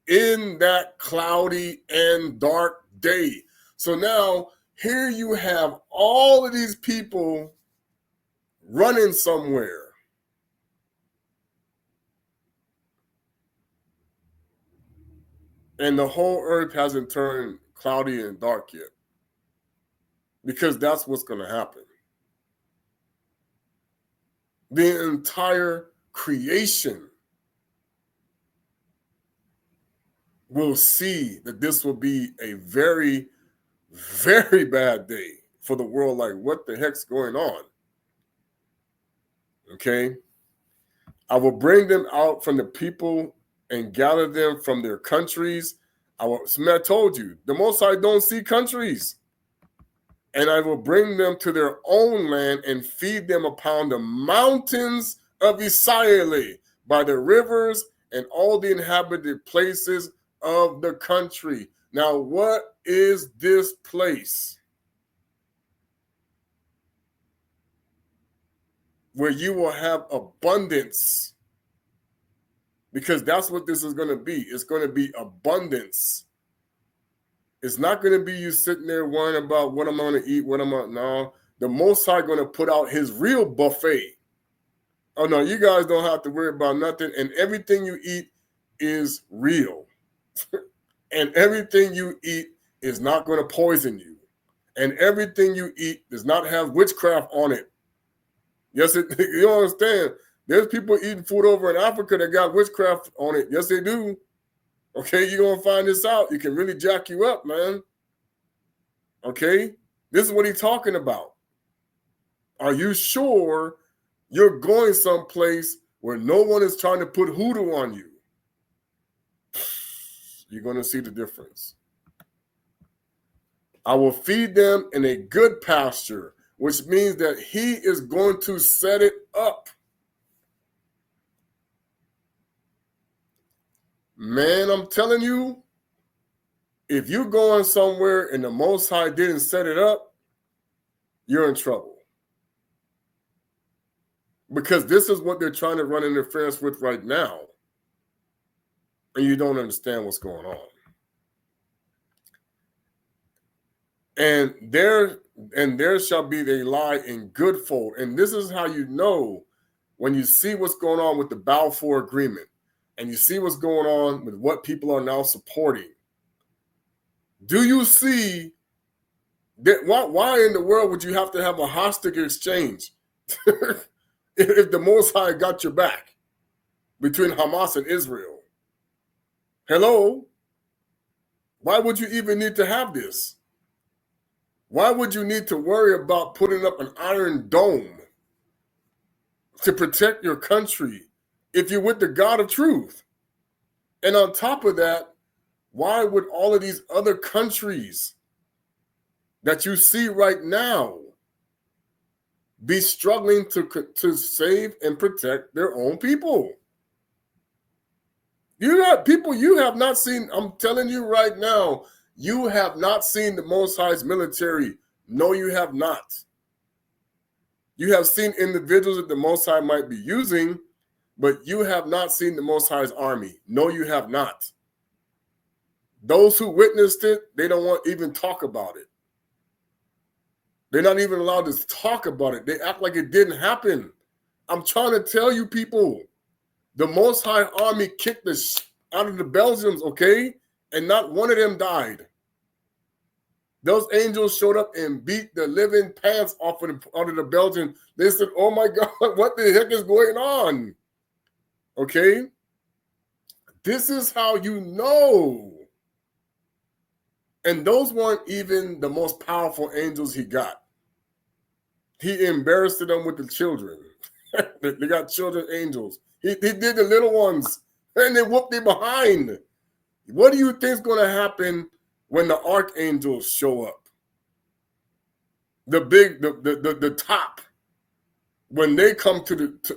in that cloudy and dark day. So now, here you have all of these people running somewhere. And the whole earth hasn't turned cloudy and dark yet. Because that's what's going to happen. the entire creation will see that this will be a very, very bad day for the world. Like, what the heck's going on? Okay. I will bring them out from the people and gather them from their countries. I told you, the Most High don't see countries. And I will bring them to their own land and feed them upon the mountains of Israel, by the rivers and all the inhabited places of the country. Now, what is this place? Where you will have abundance. Because that's what this is going to be. It's going to be abundance. It's not going to be you sitting there worrying about what I'm going to eat, what I'm going to... No, the Most High going to put out his real buffet. Oh, no, you guys don't have to worry about nothing. And everything you eat is real. And everything you eat is not going to poison you. And everything you eat does not have witchcraft on it. Yes, you don't understand. There's people eating food over in Africa that got witchcraft on it. Yes, they do. Okay, you're going to find this out. It can really jack you up, man. Okay? This is what he's talking about. Are you sure you're going someplace where no one is trying to put hoodoo on you? You're going to see the difference. I will feed them in a good pasture, which means that he is going to set it up. Man, I'm telling you, if you're going somewhere and the Most High didn't set it up, you're in trouble. Because this is what they're trying to run interference with right now. And you don't understand what's going on. And there shall be a lie in good fold. And this is how you know when you see what's going on with the Balfour Agreement and you see what's going on with what people are now supporting. Do you see that? Why in the world would you have to have a hostage exchange if the Most High got your back between Hamas and Israel? Hello? Why would you even need to have this? Why would you need to worry about putting up an iron dome to protect your country if you're with the God of truth? And on top of that, why would all of these other countries that you see right now be struggling to save and protect their own people? You have not seen, I'm telling you right now, you have not seen the Most High's military. No, you have not. You have seen individuals that the Most High might be using, but you have not seen the Most High's army. No, you have not. Those who witnessed it, they don't want to even talk about it. They're not even allowed to talk about it. They act like it didn't happen. I'm trying to tell you people, the Most High army kicked the out of the Belgians, okay? And not one of them died. Those angels showed up and beat the living pants off of the Belgians. They said, oh my God, what the heck is going on? Okay? This is how you know. And those weren't even the most powerful angels he got. He embarrassed them with the children. They got children angels. He did the little ones, and they whooped them behind. What do you think is going to happen when the archangels show up? The top. When they come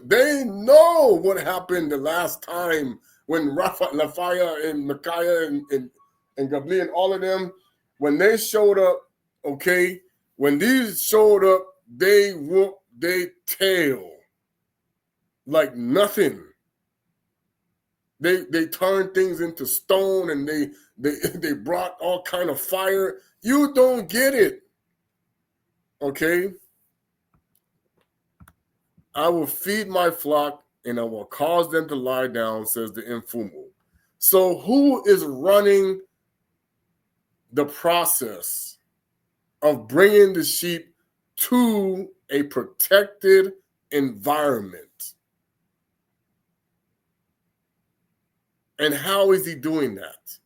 they know what happened the last time when Raphael and Micaiah and Gabriel and all of them, when they showed up, okay, when these showed up, they whooped their tail like nothing. They turned things into stone and they brought all kind of fire. You don't get it. Okay? I will feed my flock and I will cause them to lie down, says the Infumu. So who is running the process of bringing the sheep to a protected environment. And how is he doing that?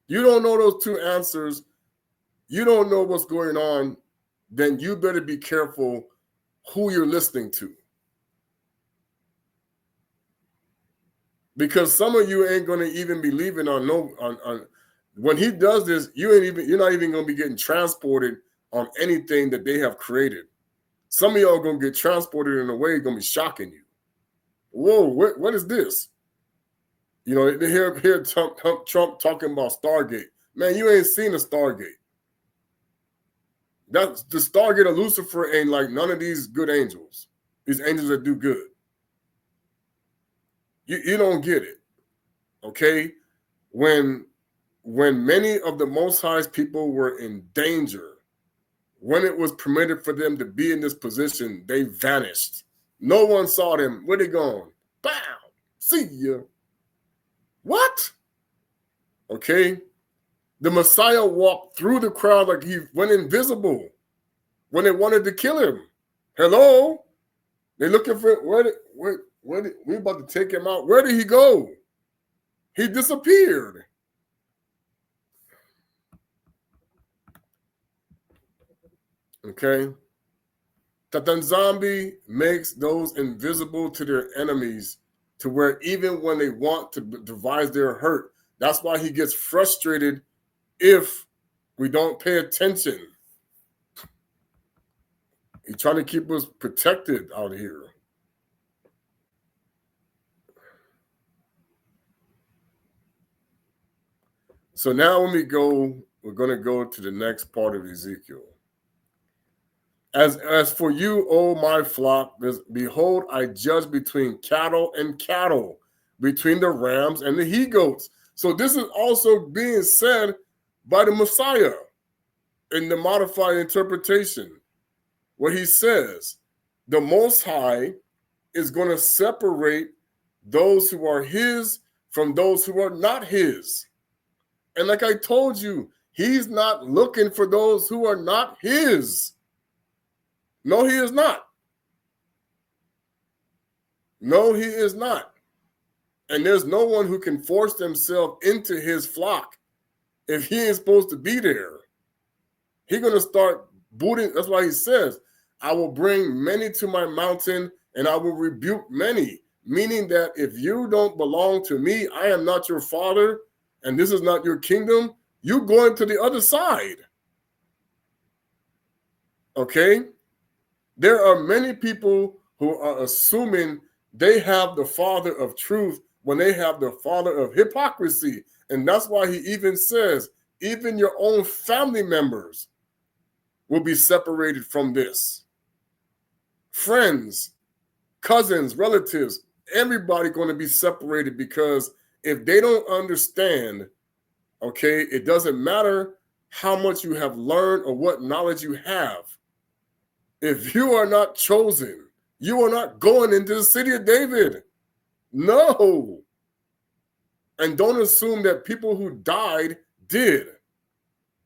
You don't know those two answers. You don't know what's going on. Then you better be careful who you're listening to. Because some of you ain't going to even be leaving on when he does this, you're not even going to be getting transported on anything that they have created. Some of y'all are going to get transported in a way going to be shocking you. Whoa, what is this? You know, they hear Trump talking about Stargate. Man, you ain't seen a Stargate. That's the Stargate of Lucifer ain't like none of these good angels. These angels that do good. You don't get it. Okay? When many of the Most High's people were in danger, when it was permitted for them to be in this position, they vanished. No one saw them. Where they gone? Bow. See ya. What? Okay? The Messiah walked through the crowd like he went invisible when they wanted to kill him. Hello? They're looking for we about to take him out. Where did he go? He disappeared. Okay? Tatan Zombie makes those invisible to their enemies to where even when they want to devise their hurt, that's why he gets frustrated if we don't pay attention. He's trying to keep us protected out here. So now when we're going to go to the next part of Ezekiel. As for you, O my flock, behold, I judge between cattle and cattle, between the rams and the he-goats. So this is also being said by the Messiah in the modified interpretation, where he says the Most High is going to separate those who are his from those who are not his. And like I told you, he's not looking for those who are not his. No, he is not. No, he is not. And there's no one who can force themselves into his flock if he ain't supposed to be there. He's going to start booting. That's why he says, I will bring many to my mountain and I will rebuke many. Meaning that if you don't belong to me, I am not your father, and this is not your kingdom, you going to the other side. Okay? There are many people who are assuming they have the father of truth when they have the father of hypocrisy. And that's why he even says, even your own family members will be separated from this. Friends, cousins, relatives, everybody going to be separated, because if they don't understand, okay, it doesn't matter how much you have learned or what knowledge you have. If you are not chosen, you are not going into the city of David. No. And don't assume that people who died did.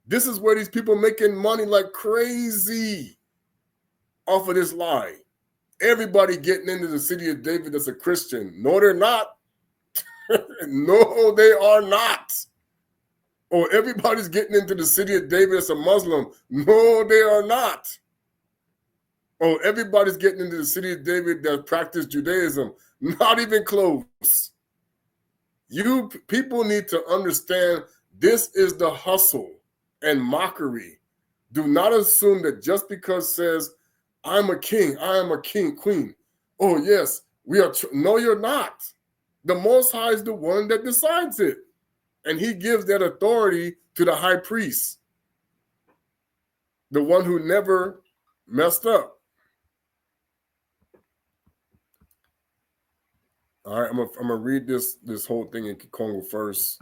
This is where these people making money like crazy off of this lie. Everybody getting into the city of David that's a Christian. No, they're not. No, they are not. Or everybody's getting into the city of David as a Muslim. No, they are not. Or everybody's getting into the city of David that practice Judaism. Not even close. You people need to understand this is the hustle and mockery. Do not assume that just because it says, I'm a king, I am a king, queen. Oh, yes, we are. No, you're not. The Most High is the one that decides it. And he gives that authority to the high priest, the one who never messed up. All right, I'm gonna read this whole thing in Kongo first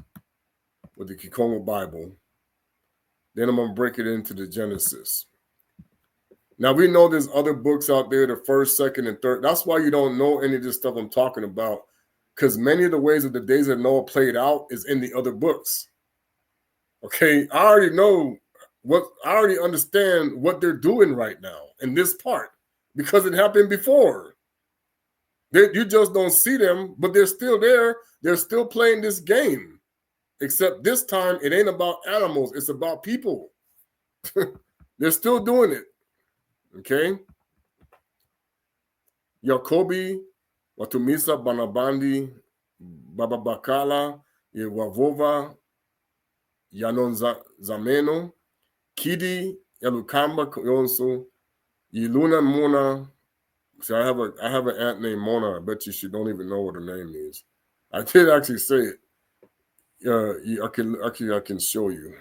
with the Kongo Bible. Then I'm gonna break it into the Genesis. Now we know there's other books out there, the first, second, and third. That's why you don't know any of this stuff I'm talking about, because many of the ways of the days that Noah played out is in the other books. Okay, I already know I already understand what they're doing right now in this part. because it happened before. You just don't see them, but they're still there. They're still playing this game. Except this time, it ain't about animals. It's about people. They're still doing it. Okay? Yakobi, Watumisa, Banabandi, Baba Bakala, Wavova, Yanon Zameno, Kidi, Yalukamba Yonso, Yiluna Mona. See, I have an aunt named Mona. I bet you she don't even know what her name is. I did actually say it. I can show you.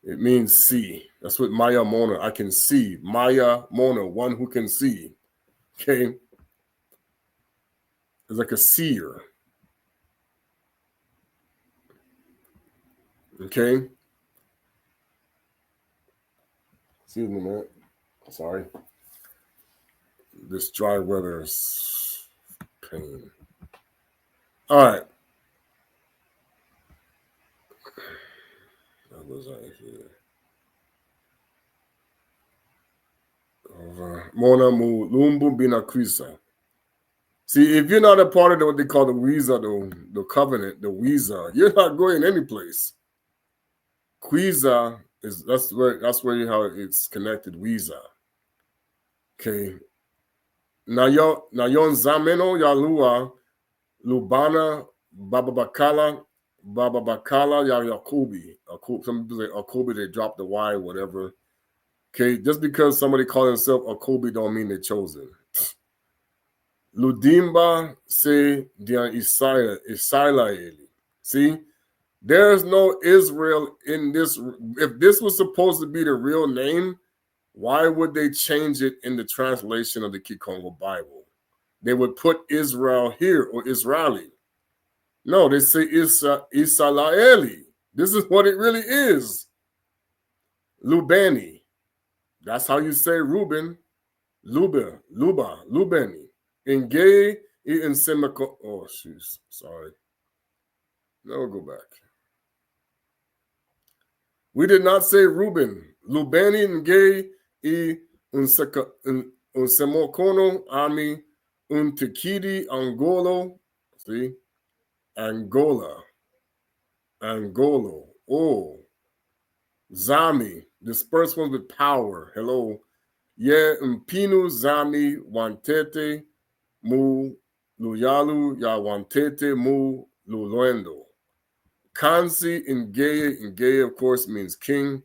It means see. That's what Maya Mona. I can see. Maya Mona, one who can see. Okay. It's like a seer. Okay. Excuse me, man. Sorry. This dry weather is pain. All right. What was I here? Mona Mulumbu Binakwisa. See, if you're not a part of what they call the Wiza, the covenant, the Wiza, you're not going any place. Quiza is that's where how it's connected. Wiza. Okay. Nayon Zameno Yalua Lubana Baba Bakala Ya Yakubi. Some people say Akubi, they drop the Y, whatever. Okay, just because somebody calls himself Akubi don't mean they're chosen. Ludimba se dia Israel. See, there's no Israel in this. If this was supposed to be the real name, why would they change it in the translation of the Kongo Bible? They would put Israel here or Israeli. No, they say Israeli. This is what it really is. Lubeni. That's how you say Reuben. Lubeni. In gay, in semicolon. Oh, jeez. Sorry. No, go back. We did not say Reuben. Lubeni in gay, un semicolon, ami, un tekidi, angolo. See? Angolo. Oh. Zami. Dispersed ones with power. Hello. Ye mpinu zami wantete mu luyalu ya wantete mu luluendo. Kansi Ngeye of course means king.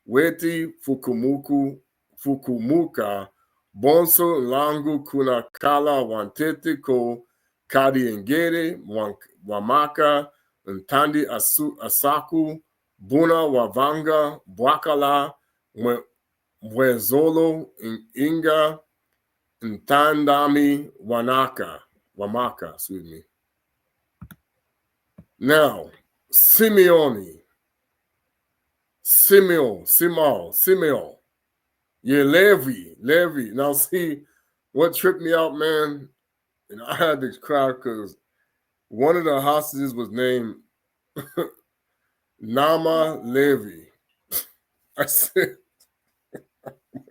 Weti Fukumuka Bonso Langu Kunakala Wantete Ko Kadi Ngere Wamaka Ntandi Asaku Buna Wavanga Bwakala Wezolo Inga Ntandami Wamaka, excuse me. Now, Simeon. Yeah, Levi. Now, see, what tripped me out, man, and I had to cry because one of the hostages was named Nama Levi. I said, oh my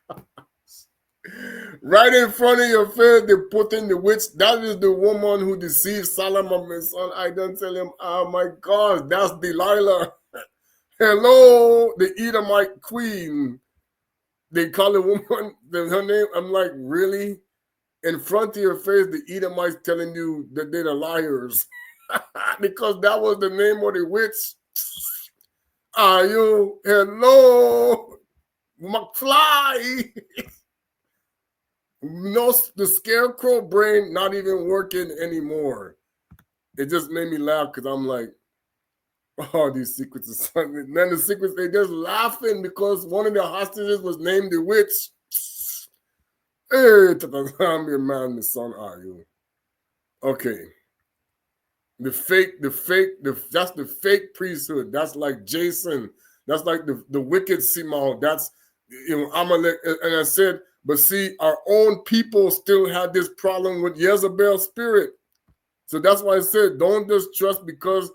gosh. Right in front of your face, they put in the witch. That is the woman who deceived Solomon, my son. I don't tell him, oh my gosh, that's Delilah. Hello, the Edomite queen. They call the woman her name. I'm like, really? In front of your face, the Edomites telling you that they're the liars. Because that was the name of the witch. Are you? Hello, McFly. No, the scarecrow brain not even working anymore. It just made me laugh because I'm like, oh, these secrets are something. Then the secrets, they just laughing because one of the hostages was named the witch. Hey, man, the son, are you? Okay. That's the fake priesthood. That's like Jason. That's like the wicked Simon. That's, Amalek. And I said, but see, our own people still had this problem with Jezebel's spirit. So that's why I said, don't just trust because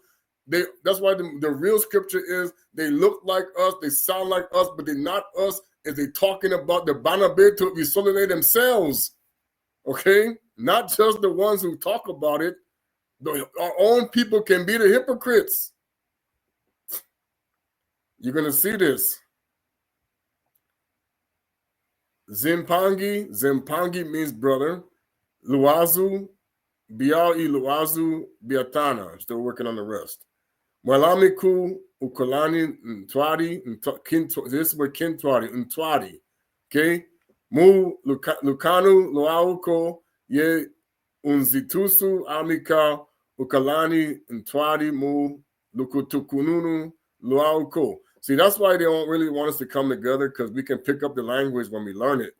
that's why the real scripture is they look like us, they sound like us, but they're not us. Is they talking about the Banabe to isolate themselves? Okay, not just the ones who talk about it. Our own people can be the hypocrites. You're gonna see this. Zimpangi means brother. Luazu, Biao Luazu, Biatana. I'm still working on the rest. Mwalamiku, Ukolani, Ntwadi, this is where Kintwadi, Ntwadi. Okay? Mu Lukanu, Luauko, Ye Unzitusu, Amika, Ukalani, Ntwadi, Mu Lukutukununu, Luauko. See, that's why they don't really want us to come together, because we can pick up the language when we learn it.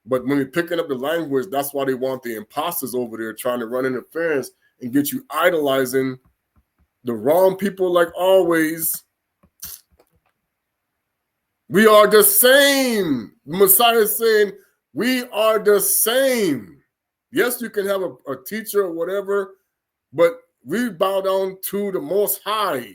But when you're picking up the language, that's why they want the imposters over there trying to run interference and get you idolizing the wrong people like always. We are the same. The Messiah is saying, we are the same. Yes, you can have a teacher or whatever, but we bow down to the Most High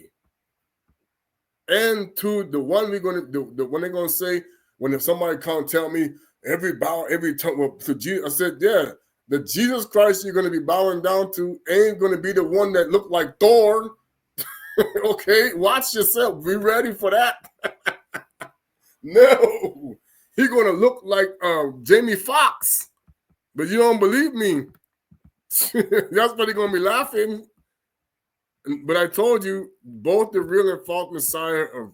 and to the one we're going to do. When they're going to say, when if somebody can't tell me every bow, every tongue, well, to Jesus, I said, yeah, the Jesus Christ you're going to be bowing down to ain't going to be the one that looked like Thor. Okay, watch yourself. Be ready for that. No, he's going to look like Jamie Foxx. But you don't believe me. That's what he's going to be laughing. But I told you, both the real and false Messiah of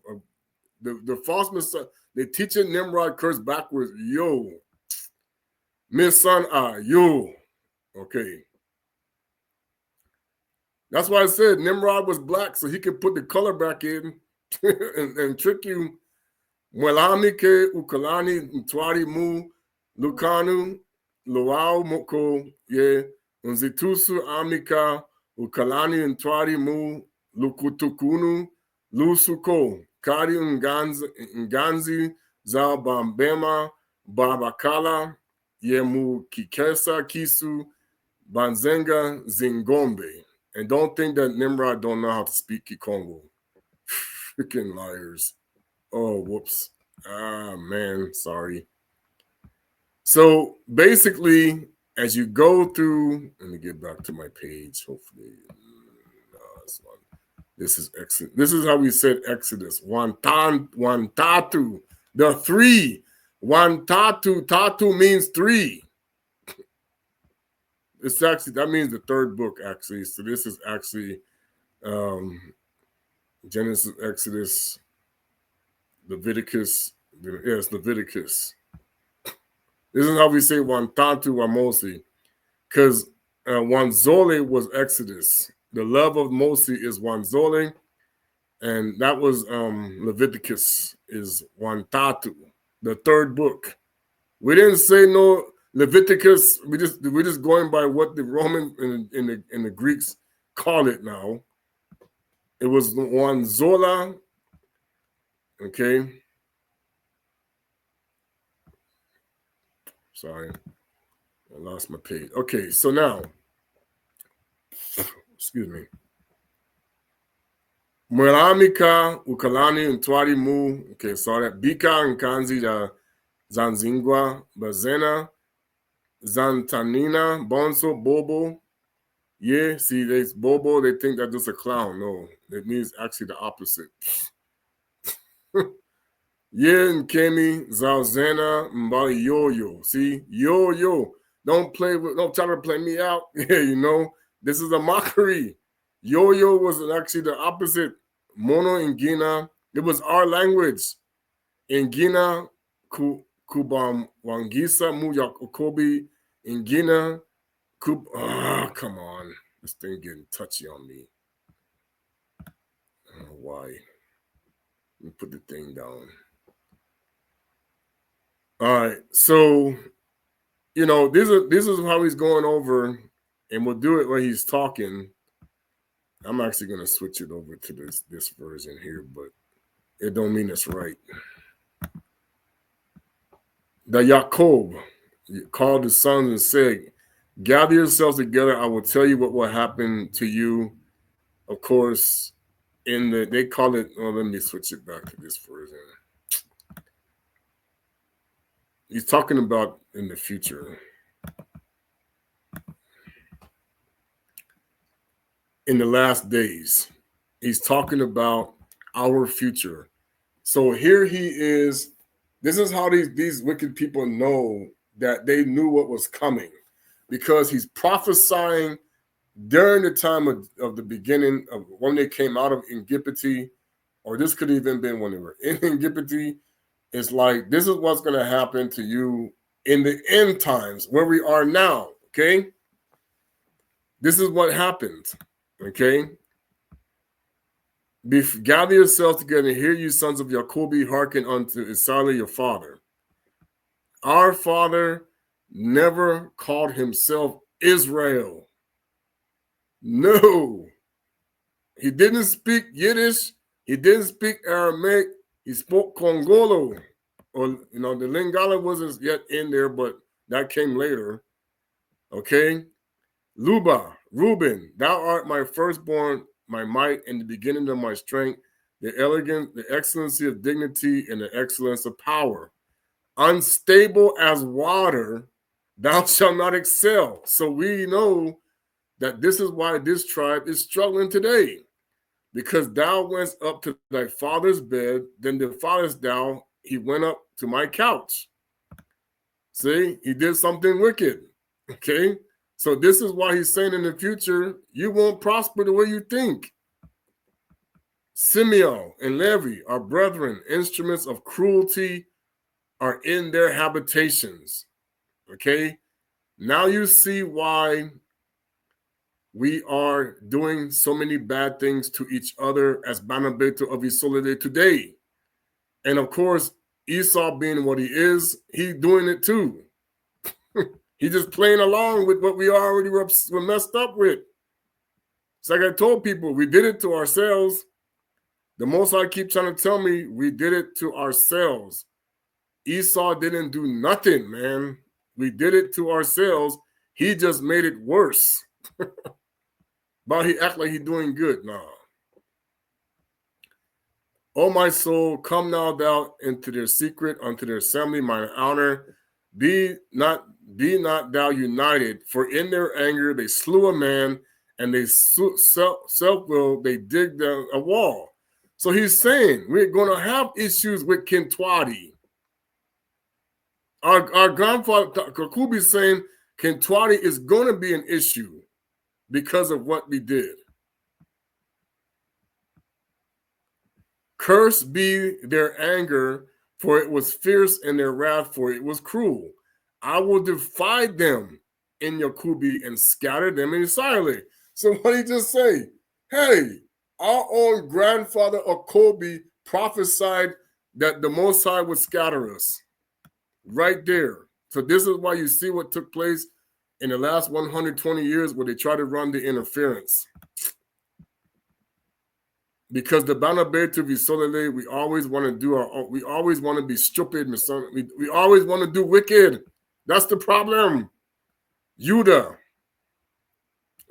the false Messiah, they teaching Nimrod curse backwards. Yo, Miss Son, yo. Okay. That's why I said Nimrod was black, so he could put the color back in and trick you. Mwelamike ukalani ntwari mu lukanu luau moko ye unzitusu amika ukalani ntwari mu lukutukunu lusuko kari nganzi za bambema babakala ye mu kikesa kisu banzenga zingombe. And don't think that Nimrod don't know how to speak Kongo. Freaking liars. Oh, whoops. Man, sorry. So basically, as you go through, let me get back to my page, hopefully. This is Exodus. This is how we said Exodus. One tatu. The three. One tatu. Tatu means three. It's actually, that means the third book, actually. So this is actually Genesis, Exodus, Leviticus. Yes, Leviticus. This is how we say Wantatu Wamosi, because Wanzole was Exodus. The love of Mosi is Wanzole, and that was Leviticus is Wantatu, the third book. We didn't say no Leviticus. We're just going by what the Romans and the Greeks call it now. It was Wanzola. Okay. Sorry, I lost my page. Okay, so now, excuse me. Mwelamika ukalani ntwari mu. Okay, sorry. Bika nkanzi ya zanzingwa bazena zantanina bonso bobo. Yeah, see, there's bobo. They think that's just a clown. No, it means actually the opposite. Yeah, Nkemi, Zalzena, Mbali Yo-Yo. See, Yo-Yo. Don't try to play me out. Yeah, you know, this is a mockery. Yo-Yo was actually the opposite. Mono Ingina. It was our language. Ingina, Kubam Wangisa, Muyak Okobi, Ingina, come on. This thing getting touchy on me. I don't know why. Let me put the thing down. All right, so you know this is how he's going over, and we'll do it when he's talking. I'm actually going to switch it over to this version here, but it don't mean it's right. The Jacob called the sons and said, Gather yourselves together. I will tell you what will happen to you. Of course, they call it, oh, let me switch it back to this version. He's talking about in the future. In the last days. He's talking about our future. So here he is. This is how these wicked people know that they knew what was coming, because he's prophesying during the time of the beginning of when they came out of Egypty, or this could even been when they were in Egypty. It's like, this is what's going to happen to you in the end times where we are now. Okay. This is what happens. Okay. Gather yourselves together and hear you sons of Jacobi, hearken unto Israel your father. Our father never called himself Israel. No. He didn't speak Yiddish. He didn't speak Aramaic. He spoke Congolo. Or, the Lingala wasn't yet in there, but that came later. Okay? Luba, Reuben, thou art my firstborn, my might, and the beginning of my strength, the elegance, the excellency of dignity, and the excellence of power. Unstable as water, thou shalt not excel. So we know that this is why this tribe is struggling today. Because thou went up to thy father's bed, then the father's thou, he went up to my couch. See, he did something wicked. Okay? So this is why he's saying in the future, you won't prosper the way you think. Simeon and Levi, our brethren, instruments of cruelty are in their habitations. Okay? Now you see why we are doing so many bad things to each other as Banabeto of Isolide today. And of course, Esau being what he is, he's doing it too. He's just playing along with what we already were messed up with. It's like I told people, we did it to ourselves. The Most High keep trying to tell me we did it to ourselves. Esau didn't do nothing, man. We did it to ourselves. He just made it worse. But he act like he's doing good now. O my soul, come now thou into their secret, unto their assembly, mine honor. Be not thou united, for in their anger they slew a man, and they self-will, they dig down a wall. So he's saying we're going to have issues with Kintwadi. Our grandfather Kakubi is saying Kintwadi is going to be an issue because of what we did. Cursed be their anger, for it was fierce, and their wrath, for it was cruel. I will divide them in Yakubi and scatter them in Israel. So what did he just say? Hey, our own grandfather Akobi prophesied that the Most High would scatter us. Right there. So this is why you see what took place in the last 120 years where they try to run the interference. Because the Banabetu Visolele, we always want to do our own, we always want to be stupid. We always want to do wicked. That's the problem. Judah,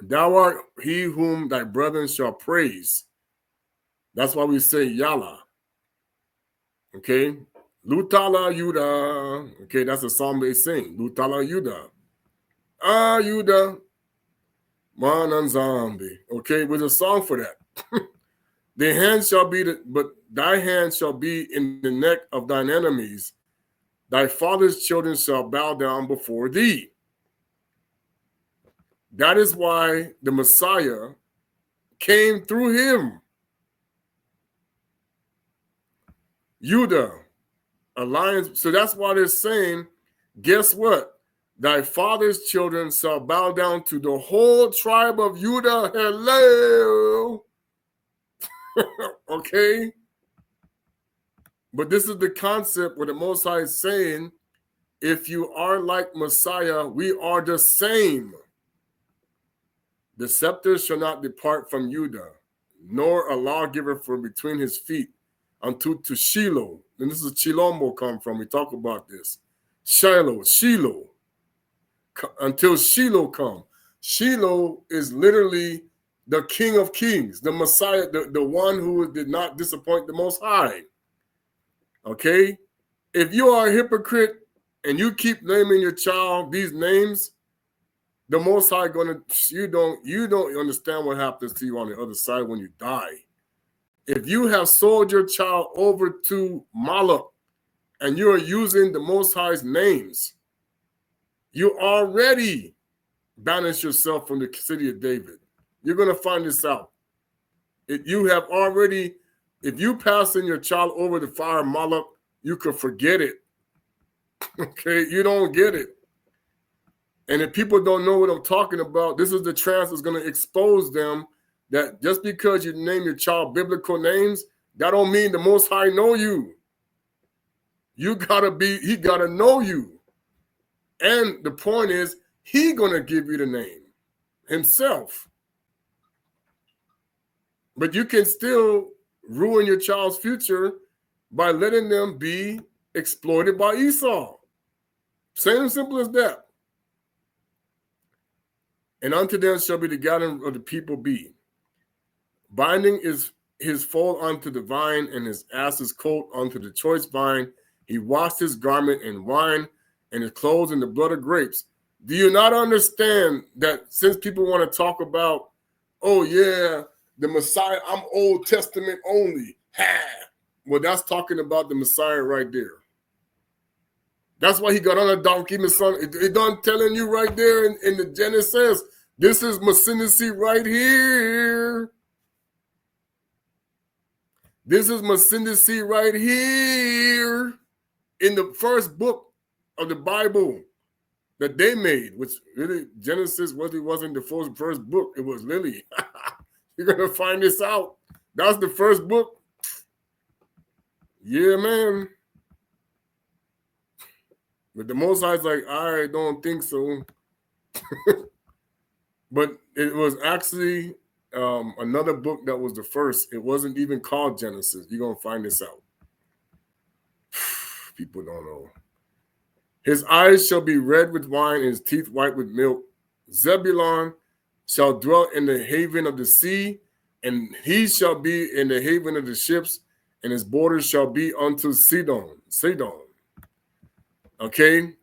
thou art he whom thy brethren shall praise. That's why we say Yalla. Okay? Lutala Judah. Okay, that's a song they sing. Lutala Judah. Ah, Judah. Manan Zombie. Okay, there's a song for that. The hand shall be, but thy hand shall be in the neck of thine enemies. Thy father's children shall bow down before thee. That is why the Messiah came through him. Judah, alliance. So that's why they're saying, guess what? Thy father's children shall bow down to the whole tribe of Judah. Hello. Okay? But this is the concept where the Most High is saying, if you are like Messiah, we are the same. The scepter shall not depart from Judah, nor a lawgiver from between his feet unto to Shiloh. And this is Chilombo come from. We talk about this. Shiloh. until Shiloh come. Shiloh is literally the King of Kings, the Messiah, the one who did not disappoint the Most High. Okay? If you are a hypocrite and you keep naming your child these names, the Most High you don't understand what happens to you on the other side when you die. If you have sold your child over to Moloch and you are using the Most High's names, you already banish yourself from the city of David. You're going to find this out. If you pass in your child over the fire of Moloch, you can forget it. Okay, you don't get it. And if people don't know what I'm talking about, this is the trance that's going to expose them that just because you name your child biblical names, that don't mean the Most High know you. He gotta know you. And the point is, he gonna give you the name himself. But you can still ruin your child's future by letting them be exploited by Esau. Same simple as that. And unto them shall be the gathering of the people be. Binding is his foal unto the vine, and his ass's coat unto the choice vine. He washed his garment in wine, and his clothes in the blood of grapes. Do you not understand that since people want to talk about, oh yeah, the Messiah, I'm Old Testament only. Ha! Well, that's talking about the Messiah right there. That's why he got on a donkey, my son. It done telling you right there in the Genesis. This is masquerade right here. This is masquerade right here in the first book of the Bible that they made, which really Genesis wasn't the first book. It was Lily. You're going to find this out. That's the first book. Yeah, man. But the Most High's like, I don't think so. But it was actually another book that was the first. It wasn't even called Genesis. You're going to find this out. People don't know. His eyes shall be red with wine and his teeth white with milk. Zebulun shall dwell in the haven of the sea, and he shall be in the haven of the ships, and his borders shall be unto Sidon. Okay?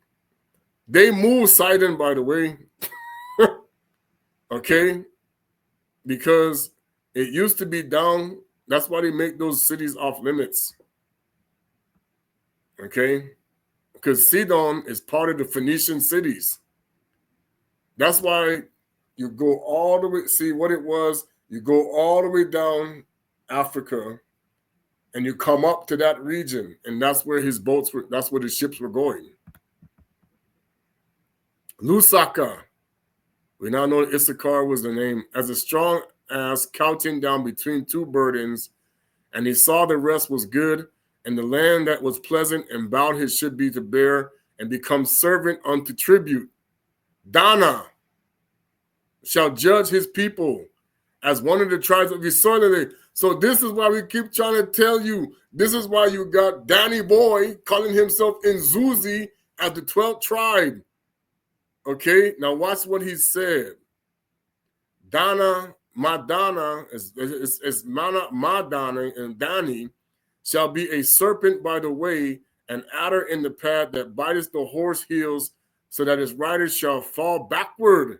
They moved Sidon, by the way. Okay? Because it used to be down. That's why they make those cities off limits. Okay? Because Sidon is part of the Phoenician cities. That's why you go all the way, see what it was, you go all the way down Africa and you come up to that region, and that's where his boats were, that's where the ships were going. Lusaka, we now know Issachar was the name, as a strong ass couching down between two burdens, and he saw the rest was good, and the land that was pleasant, and bowed his should be to bear, and become servant unto tribute. Dana shall judge his people as one of the tribes of his son. So this is why we keep trying to tell you, this is why you got Danny Boy calling himself Nzuzi as the 12th tribe. Okay, now watch what he said. Dana, Madana, is Madana and Dani, shall be a serpent by the way, an adder in the path that biteth the horse heels, so that his rider shall fall backward.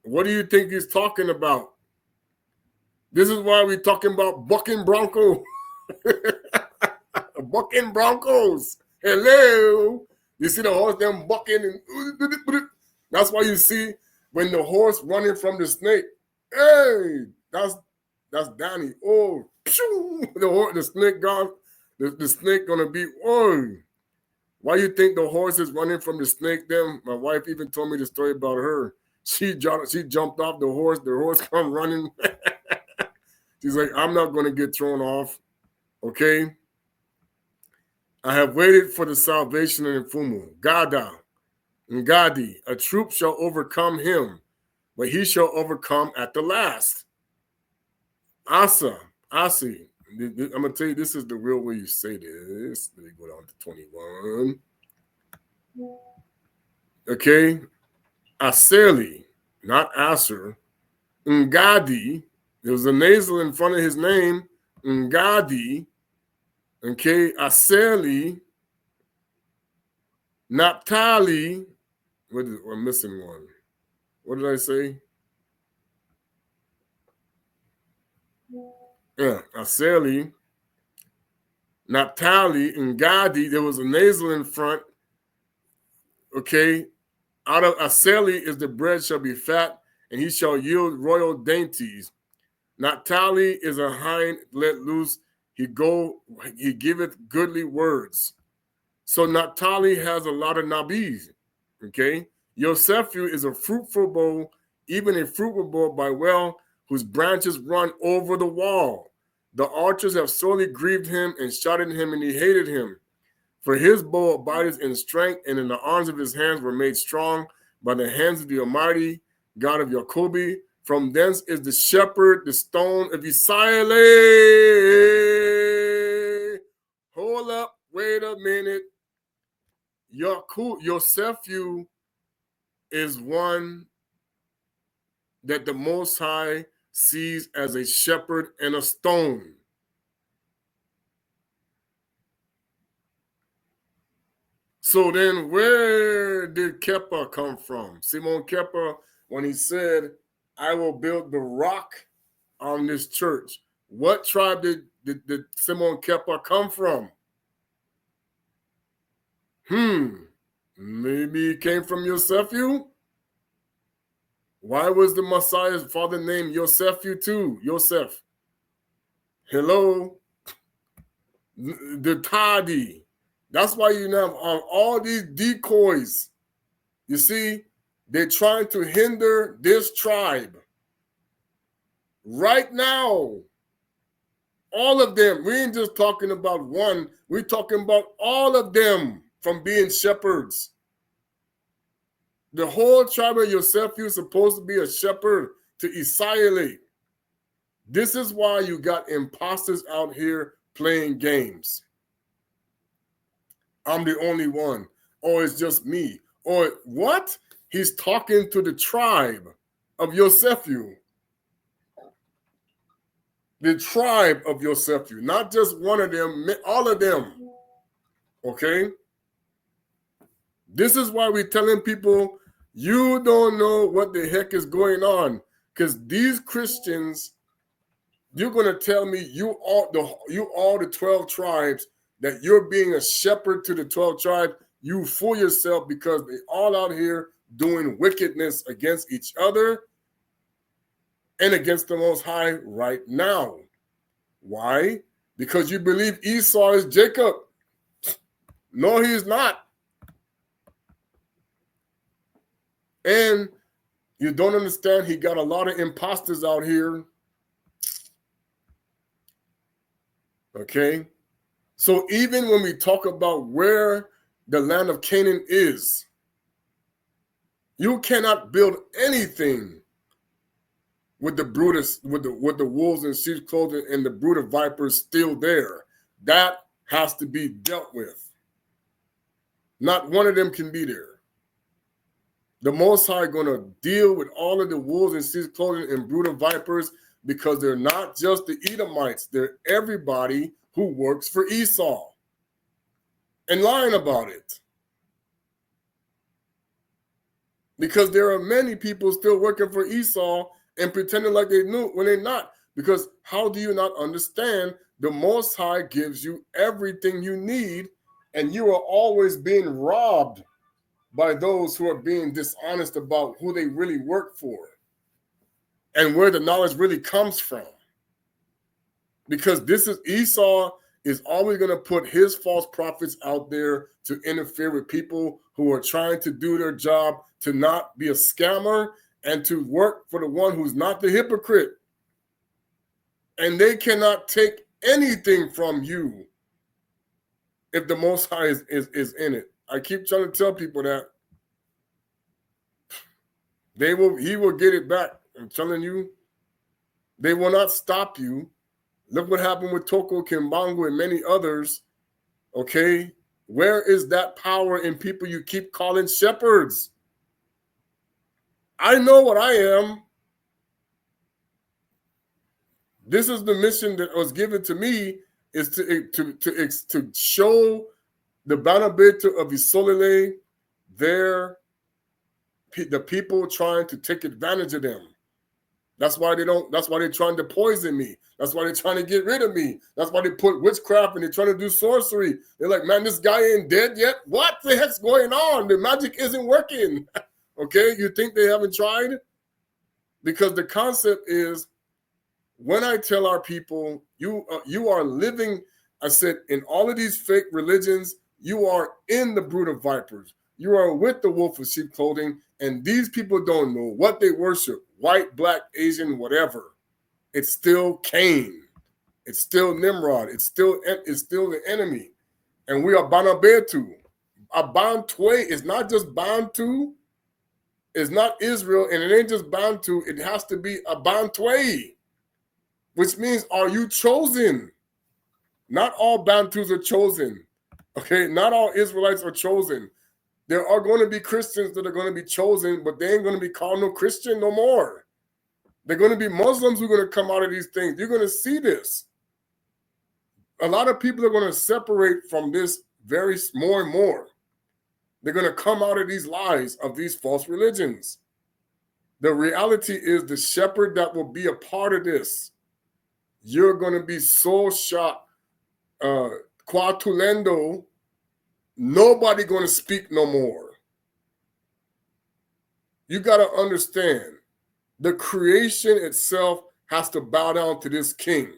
What do you think he's talking about? This is why we're talking about bucking bronco. Bucking broncos. Hello. You see the horse, them bucking. And that's why you see when the horse running from the snake. Hey, that's Danny. Oh, the snake gone. The snake gonna be, oh. Why you think the horse is running from the snake? Them, my wife even told me the story about her. She jumped off the horse come running. She's like, I'm not going to get thrown off. Okay? I have waited for the salvation of Mfumu. Gada, Ngadi, a troop shall overcome him, but he shall overcome at the last. Asi. I'm going to tell you, this is the real way you say this. Let me go down to 21. Okay, Aseli, not Aser. Ngadi, there was a nasal in front of his name. Ngadi. Okay, Aseli. Naphtali. We're missing one. What did I say? Yeah, Aseli. Naphtali and Gadi, there was a nasal in front. Okay, out of Aseli is the bread shall be fat, and he shall yield royal dainties. Naphtali is a hind let loose. He giveth goodly words. So Naphtali has a lot of nabis. Okay, Yosephu is a fruitful bow, even a fruitful bow by well, whose branches run over the wall. The archers have sorely grieved him and shot at him, and he hated him. For his bow abideth in strength, and in the arms of his hands were made strong by the hands of the Almighty God of Jacobi. From thence is the shepherd, the stone of Isaiah. Hold up, wait a minute. Yosephu is one that the Most High sees as a shepherd and a stone. So then where did Kepa come from? Simon Kepa, when he said, I will build the rock on this church. What tribe did Simon Kepa come from? Maybe he came from Yosephu? Why was the Messiah's father named Yosephu too? Yosef. Hello? The Tadi. That's why you have all these decoys. You see, they're trying to hinder this tribe. Right now, all of them, we ain't just talking about one, we're talking about all of them from being shepherds. The whole tribe of Yosephu is supposed to be a shepherd to Isaiah. This is why you got imposters out here playing games. I'm the only one. Or it's just me. Or what? He's talking to the tribe of Yosephu. The tribe of Yosephu. Not just one of them, all of them. Okay? This is why we're telling people, you don't know what the heck is going on. Because these Christians, you're going to tell me you all the 12 tribes, that you're being a shepherd to the 12 tribes. You fool yourself, because they all out here doing wickedness against each other and against the Most High right now. Why? Because you believe Esau is Jacob. No, he's not. And you don't understand, he got a lot of imposters out here. Okay? So even when we talk about where the land of Canaan is, you cannot build anything with the Brutus, with the wolves in sheep's clothing and the brood of vipers still there. That has to be dealt with. Not one of them can be there. The Most High going to deal with all of the wolves in sheep's clothing and brood of vipers, because they're not just the Edomites. They're everybody who works for Esau and lying about it. Because there are many people still working for Esau and pretending like they knew when they're not. Because how do you not understand? The Most High gives you everything you need, and you are always being robbed by those who are being dishonest about who they really work for and where the knowledge really comes from. Because Esau is always going to put his false prophets out there to interfere with people who are trying to do their job, to not be a scammer, and to work for the one who's not the hypocrite. And they cannot take anything from you if the Most High is in it. I keep trying to tell people that. He will get it back. I'm telling you, they will not stop you. Look what happened with Toko Kimbangu and many others. Okay, where is that power in people you keep calling shepherds? I know what I am. This is the mission that was given to me, is to show the Banabetu of Isolele the people trying to take advantage of them. That's why they're trying to poison me. That's why they're trying to get rid of me. That's why they put witchcraft and they're trying to do sorcery. They're like, man, this guy ain't dead yet. What the heck's going on? The magic isn't working. Okay, you think they haven't tried? Because the concept is, when I tell our people, you are living, I said, in all of these fake religions, you are in the brood of vipers. You are with the wolf of sheep clothing, and these people don't know what they worship. White, black, Asian, whatever. It's still Cain. It's still Nimrod. It's still the enemy. And we are Banabetu. A Bantu is not just Bantu. It's not Israel, and it ain't just Bantu. It has to be a Bantu, which means, are you chosen? Not all Bantus are chosen. Okay, not all Israelites are chosen. There are going to be Christians that are going to be chosen, but they ain't going to be called no Christian no more. They're going to be Muslims who are going to come out of these things. You're going to see this. A lot of people are going to separate from this more and more. They're going to come out of these lies of these false religions. The reality is, the shepherd that will be a part of this, you're going to be so shocked. Quatulendo, nobody going to speak no more. You got to understand, the creation itself has to bow down to this king.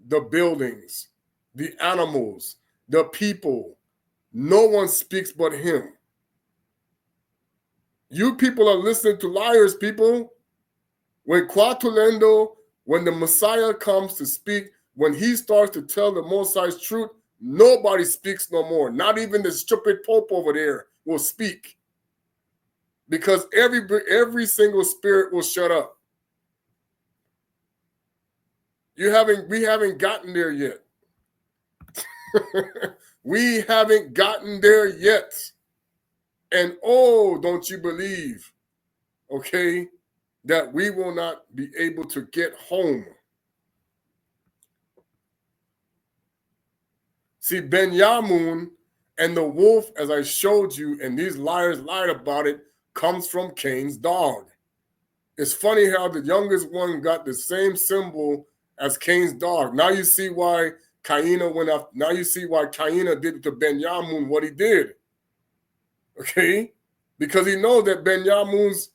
The buildings, the animals, the people, no one speaks but him. You people are listening to liars, people. When Quatulendo, when the Messiah comes to speak, when he starts to tell the Most High's truth, nobody speaks no more. Not even the stupid Pope over there will speak. Because every single spirit will shut up. We haven't gotten there yet. We haven't gotten there yet. And oh, don't you believe, okay, that we will not be able to get home. See, Benyamin and the wolf, as I showed you, and these liars lied about it, comes from Cain's dog. It's funny how the youngest one got the same symbol as Cain's dog. Now you see why Cain went up. Now you see why Cain did to Benyamin what he did. Okay? Because he knows that Benyamin's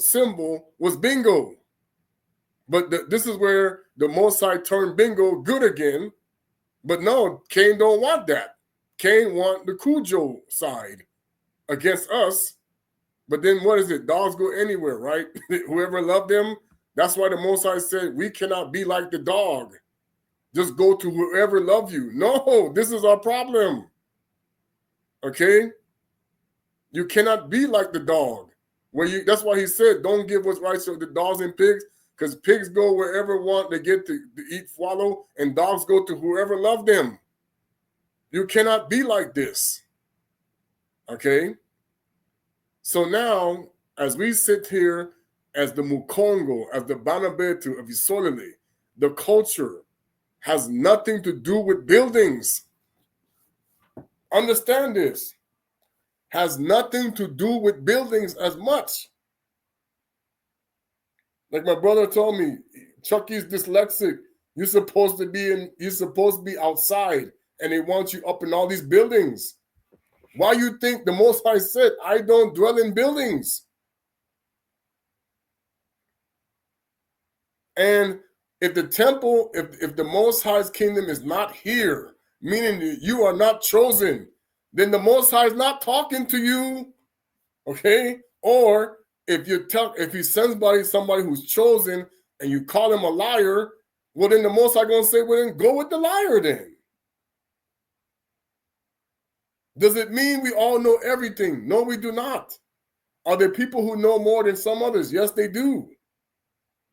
symbol was bingo. But this is where the Most High turned bingo good again. But no, Cain don't want that. Cain want the Cujo side against us. But then what is it? Dogs go anywhere, right? Whoever loved them, that's why the Most High said, we cannot be like the dog. Just go to whoever loved you. No, this is our problem. Okay? You cannot be like the dog. That's why he said, don't give what's right to the dogs and pigs, because pigs go wherever want they get to eat, swallow, and dogs go to whoever loved them. You cannot be like this. Okay? So now, as we sit here as the Mukongo, as the Banabetu of Isolele, the culture has nothing to do with buildings. Understand this. Has nothing to do with buildings as much. Like my brother told me, Chucky's dyslexic. You're supposed to be outside, and they want you up in all these buildings. Why you think the Most High said, I don't dwell in buildings? And if the temple, if the Most High's kingdom is not here, meaning that you are not chosen, then the Most High is not talking to you. Okay? Or if he sends somebody who's chosen and you call him a liar, well, then the Most High gonna say, well, then go with the liar then. Does it mean we all know everything? No, we do not. Are there people who know more than some others? Yes, they do.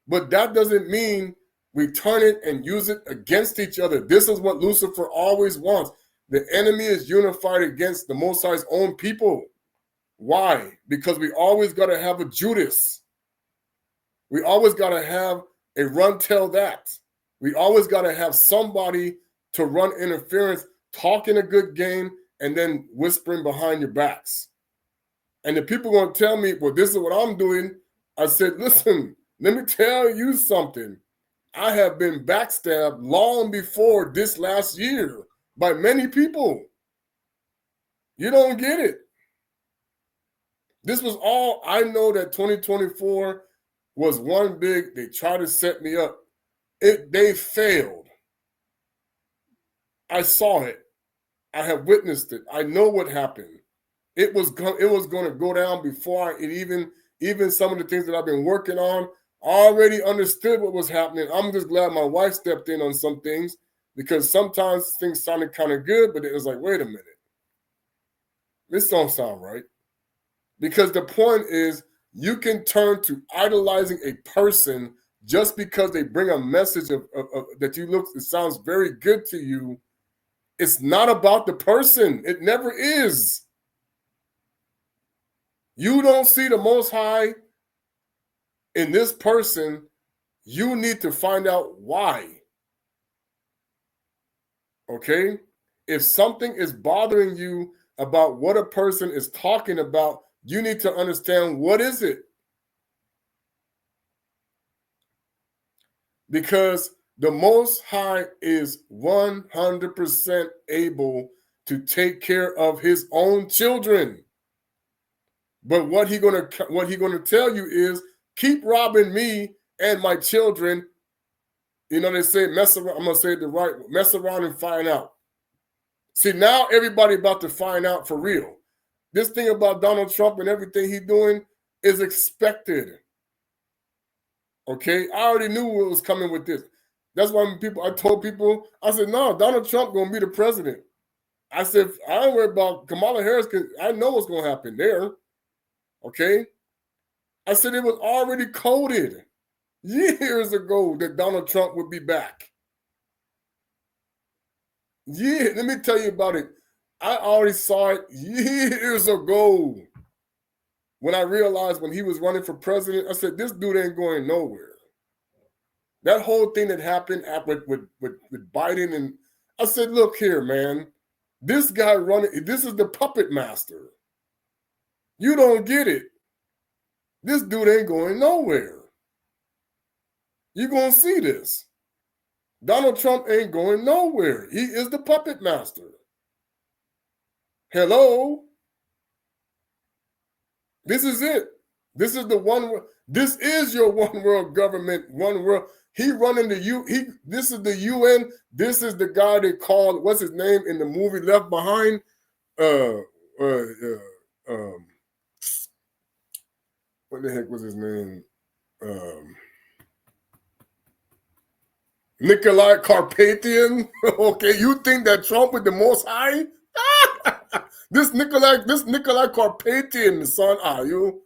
But that doesn't mean we turn it and use it against each other. This is what Lucifer always wants. The enemy is unified against the Most High's own people. Why? Because we always got to have a Judas. We always got to have a run tell that. We always got to have somebody to run interference, talking a good game, and then whispering behind your backs. And the people going to tell me, well, this is what I'm doing. I said, listen, let me tell you something. I have been backstabbed long before this last year by many people. You don't get it. This was all, I know that 2024 was one big, they tried to set me up. They failed. I saw it. I have witnessed it. I know what happened. It was going to go down before it even some of the things that I've been working on. I already understood what was happening. I'm just glad my wife stepped in on some things, because sometimes things sounded kind of good, but it was like, wait a minute. This don't sound right. Because the point is, you can turn to idolizing a person just because they bring a message of that you look, it sounds very good to you. It's not about the person. It never is. You don't see the Most High in this person. You need to find out why. Okay? If something is bothering you about what a person is talking about, you need to understand, what is it? Because the Most High is 100% able to take care of his own children. But what he gonna tell you is, keep robbing me and my children. You know, they say mess around. I'm gonna say it the right way, mess around and find out. See, now everybody about to find out for real. This thing about Donald Trump and everything he's doing is expected. Okay, I already knew what was coming with this. That's why I told people, I said, no, Donald Trump gonna be the president. I said, I don't worry about Kamala Harris, because I know what's gonna happen there. Okay, I said it was already coded years ago that Donald Trump would be back. Yeah, let me tell you about it. I already saw it years ago. When I realized when he was running for president, I said, this dude ain't going nowhere. That whole thing that happened with Biden, and I said, look here, man, this guy running, this is the puppet master. You don't get it. This dude ain't going nowhere. You're going to see this. Donald Trump ain't going nowhere. He is the puppet master. Hello? This is it. This is the one. This is your one world government, one world. He running the This is the UN. This is the guy they called, what's his name in the movie Left Behind? What the heck was his name? Nikolai Carpathian. Okay, you think that Trump with the Most High? This Nikolai Carpathian, son, are you?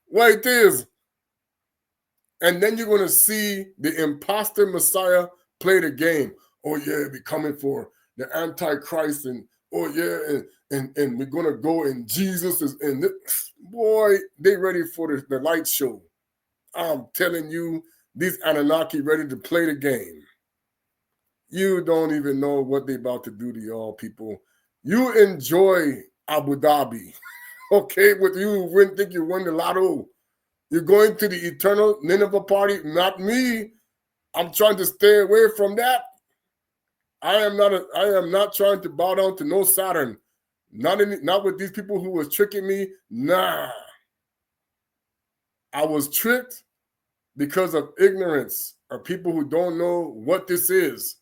Well, it is. And then you're going to see the imposter Messiah play the game. Oh, yeah, we're coming for the Antichrist. And, oh, yeah, and we're going to go, and Jesus is in this. Boy, they ready for the light show. I'm telling you, these Anunnaki ready to play the game. You don't even know what they about to do to y'all, people. You enjoy Abu Dhabi. Okay, with you wouldn't think you won the lotto. You're going to the eternal Nineveh party, not me. I'm trying to stay away from that. I am not trying to bow down to no Saturn. Not with these people who was tricking me. Nah. I was tricked because of ignorance, or people who don't know what this is.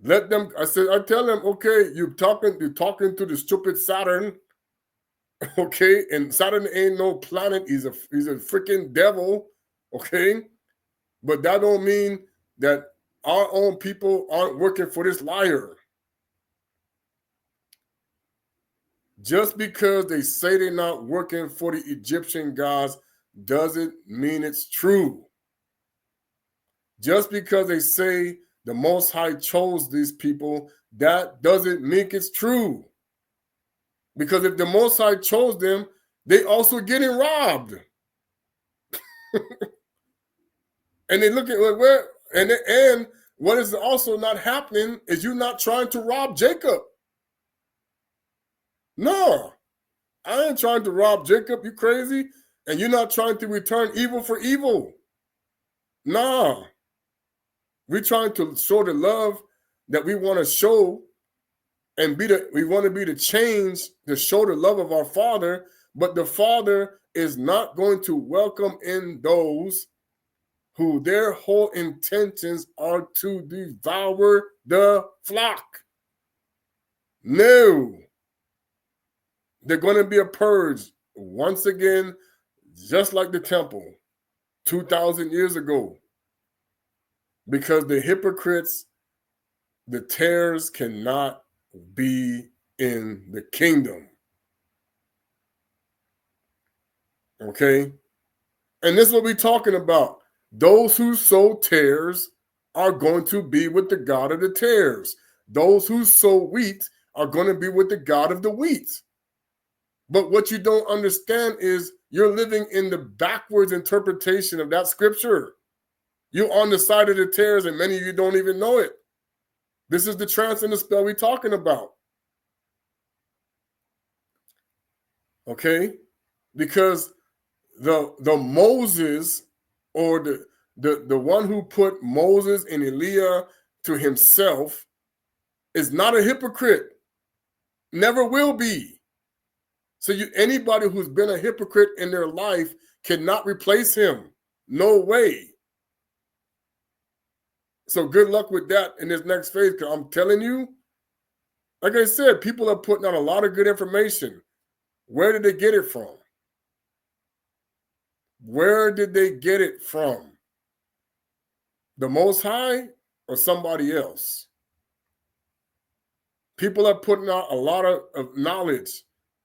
Let them, I tell them, okay, you're talking to the stupid Saturn. Okay, and Saturn ain't no planet. He's a freaking devil. Okay, but that don't mean that our own people aren't working for this liar. Just because they say they're not working for the Egyptian gods doesn't mean it's true. Just because they say the Most High chose these people, that doesn't mean it's true. Because if the Most High chose them, they also getting robbed. And they look at where, and what is also not happening is you not trying to rob Jacob. No, I ain't trying to rob Jacob. You crazy? And you're not trying to return evil for evil. Nah. We're trying to show the love that we want to show and we want to be the change to show the love of our Father, but the Father is not going to welcome in those who their whole intentions are to devour the flock. No. They're going to be a purge once again, just like the temple 2,000 years ago. Because the hypocrites, the tares cannot be in the kingdom. Okay? And this is what we're talking about. Those who sow tares are going to be with the God of the tares. Those who sow wheat are going to be with the God of the wheat. But what you don't understand is you're living in the backwards interpretation of that scripture. You're on the side of the tares, and many of you don't even know it. This is the trance and the spell we're talking about. Okay? Because the Moses, or the one who put Moses and Eliah to himself, is not a hypocrite. Never will be. So anybody who's been a hypocrite in their life cannot replace him. No way. So good luck with that in this next phase, because I'm telling you, like I said, people are putting out a lot of good information. Where did they get it from? Where did they get it from? The Most High or somebody else? People are putting out a lot of knowledge.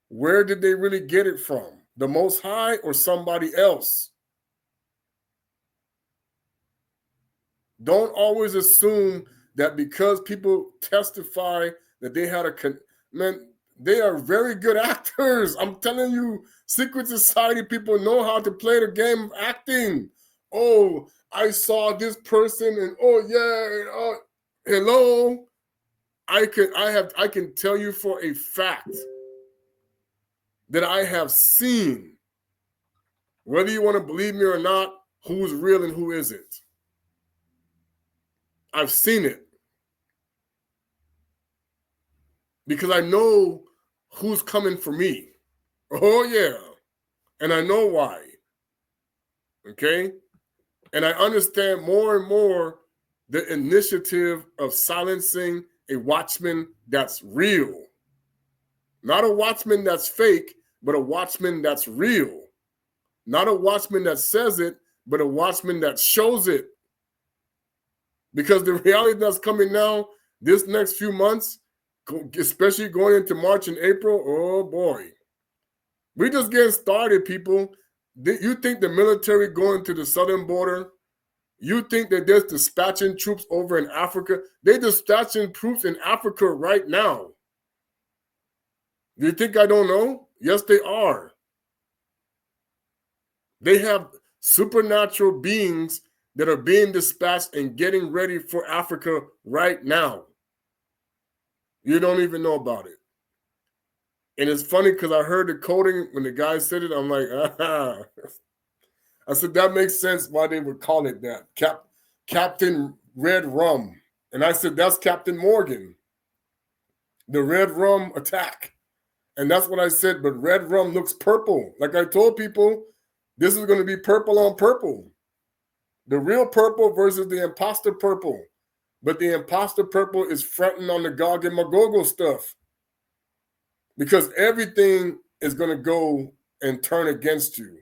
Where did they really get it from? The Most High or somebody else? Don't always assume that because people testify that they had man, they are very good actors. I'm telling you, secret society people know how to play the game of acting. Oh, I saw this person, and oh yeah, oh, hello. I can tell you for a fact that I have seen, whether you want to believe me or not, who's real and who isn't. I've seen it. Because I know who's coming for me. Oh, yeah. And I know why. Okay? And I understand more and more the initiative of silencing a watchman that's real. Not a watchman that's fake, but a watchman that's real. Not a watchman that says it, but a watchman that shows it. Because the reality that's coming now, this next few months, especially going into March and April, oh boy. We're just getting started, people. You think the military going to the southern border? You think that they're dispatching troops over in Africa? They're dispatching troops in Africa right now. Do you think I don't know? Yes, they are. They have supernatural beings that are being dispatched and getting ready for Africa right now. You don't even know about it. And it's funny because I heard the coding when the guy said it. I'm like, ah. I said, that makes sense why they would call it that. Captain Red Rum. And I said, that's Captain Morgan. The Red Rum attack. And that's what I said, but Red Rum looks purple. Like I told people, this is going to be purple on purple. The real purple versus the imposter purple. But the imposter purple is fronting on the Gog and Magog stuff. Because everything is going to go and turn against you.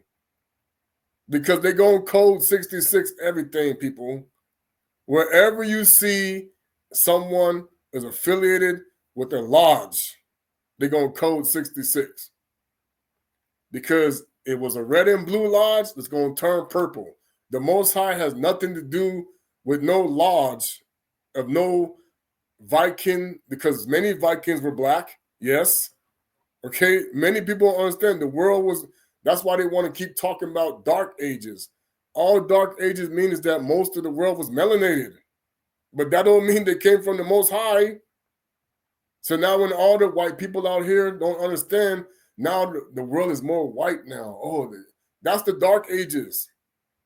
Because they're going to code 66 everything, people. Wherever you see someone is affiliated with a lodge, they're going to code 66. Because it was a red and blue lodge that's going to turn purple. The Most High has nothing to do with no lodge of no Viking, because many Vikings were black, yes. Okay, many people don't understand the world was. That's why they want to keep talking about dark ages. All dark ages mean is that most of the world was melanated, but that don't mean they came from the Most High. So now, when all the white people out here don't understand, now the world is more white now. Oh, that's the dark ages,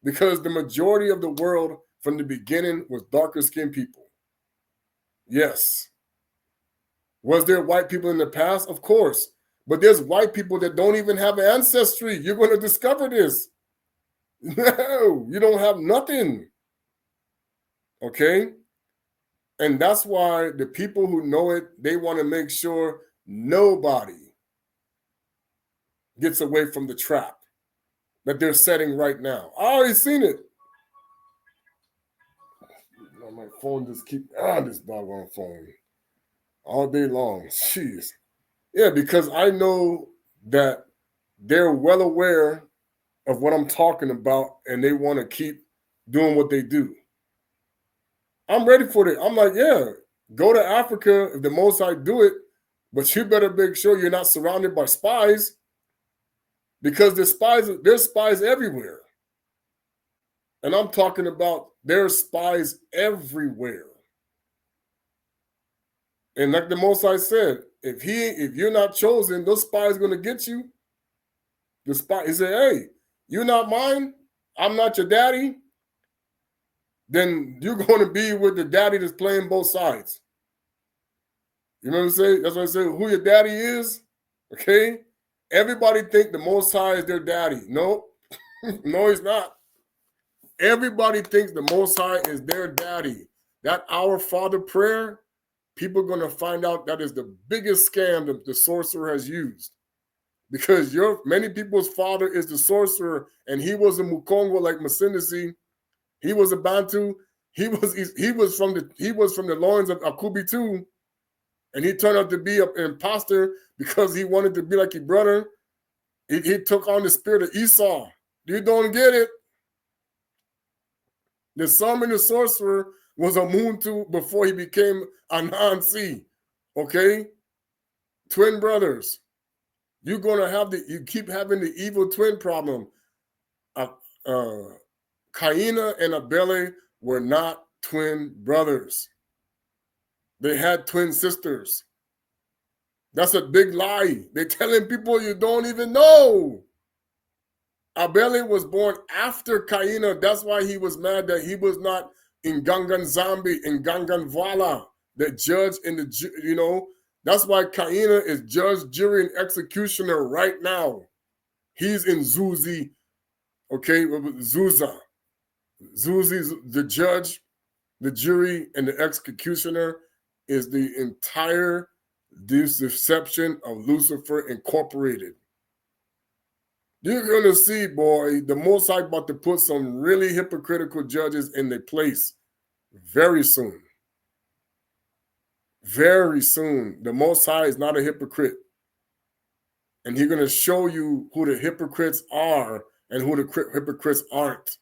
because the majority of the world from the beginning was darker skinned people. Yes. Was there white people in the past? Of course. But there's white people that don't even have an ancestry. You're going to discover this. No, you don't have nothing. Okay? And that's why the people who know it, they want to make sure nobody gets away from the trap that they're setting right now. I already seen it. My phone just keep this doggone phone all day long. Jeez. Yeah, because I know that they're well aware of what I'm talking about, and they want to keep doing what they do. I'm ready for it. I'm like, yeah, go to Africa if the Most High do it, but you better make sure you're not surrounded by spies, because there's spies everywhere. And I'm talking about there's spies everywhere. And like the Most High said, if you're not chosen, those spies are gonna get you. The spy, he said, hey, you're not mine, I'm not your daddy, then you're going to be with the daddy that's playing both sides. You know what I'm saying? That's what I say. Who your daddy is, okay? Everybody think the Most High is their daddy. No, no, he's not. Everybody thinks the Most High is their daddy. That Our Father prayer, people are going to find out that is the biggest scam that the sorcerer has used. Because many people's father is the sorcerer, and he was a Mukongo like Masindisi. He was a Bantu. He was from the loins of Akubi too, and he turned out to be an imposter because he wanted to be like his brother. He took on the spirit of Esau. You don't get it. The Summon the sorcerer was a Muntu before he became a Nansi. Okay, twin brothers. You're gonna have you keep having the evil twin problem. Kaina and Abele were not twin brothers. They had twin sisters. That's a big lie. They're telling people you don't even know. Abele was born after Kaina. That's why he was mad that he was not in Gangan Zambi, in Gangan Vala, the judge in the, that's why Kaina is judge, jury, and executioner right now. He's in Zuzi, okay, Zuza. Zuzi's the judge, the jury, and the executioner is the entire deception of Lucifer Incorporated. You're going to see, boy, the Most High about to put some really hypocritical judges in their place very soon. Very soon. The Most High is not a hypocrite. And he's going to show you who the hypocrites are and who the hypocrites aren't.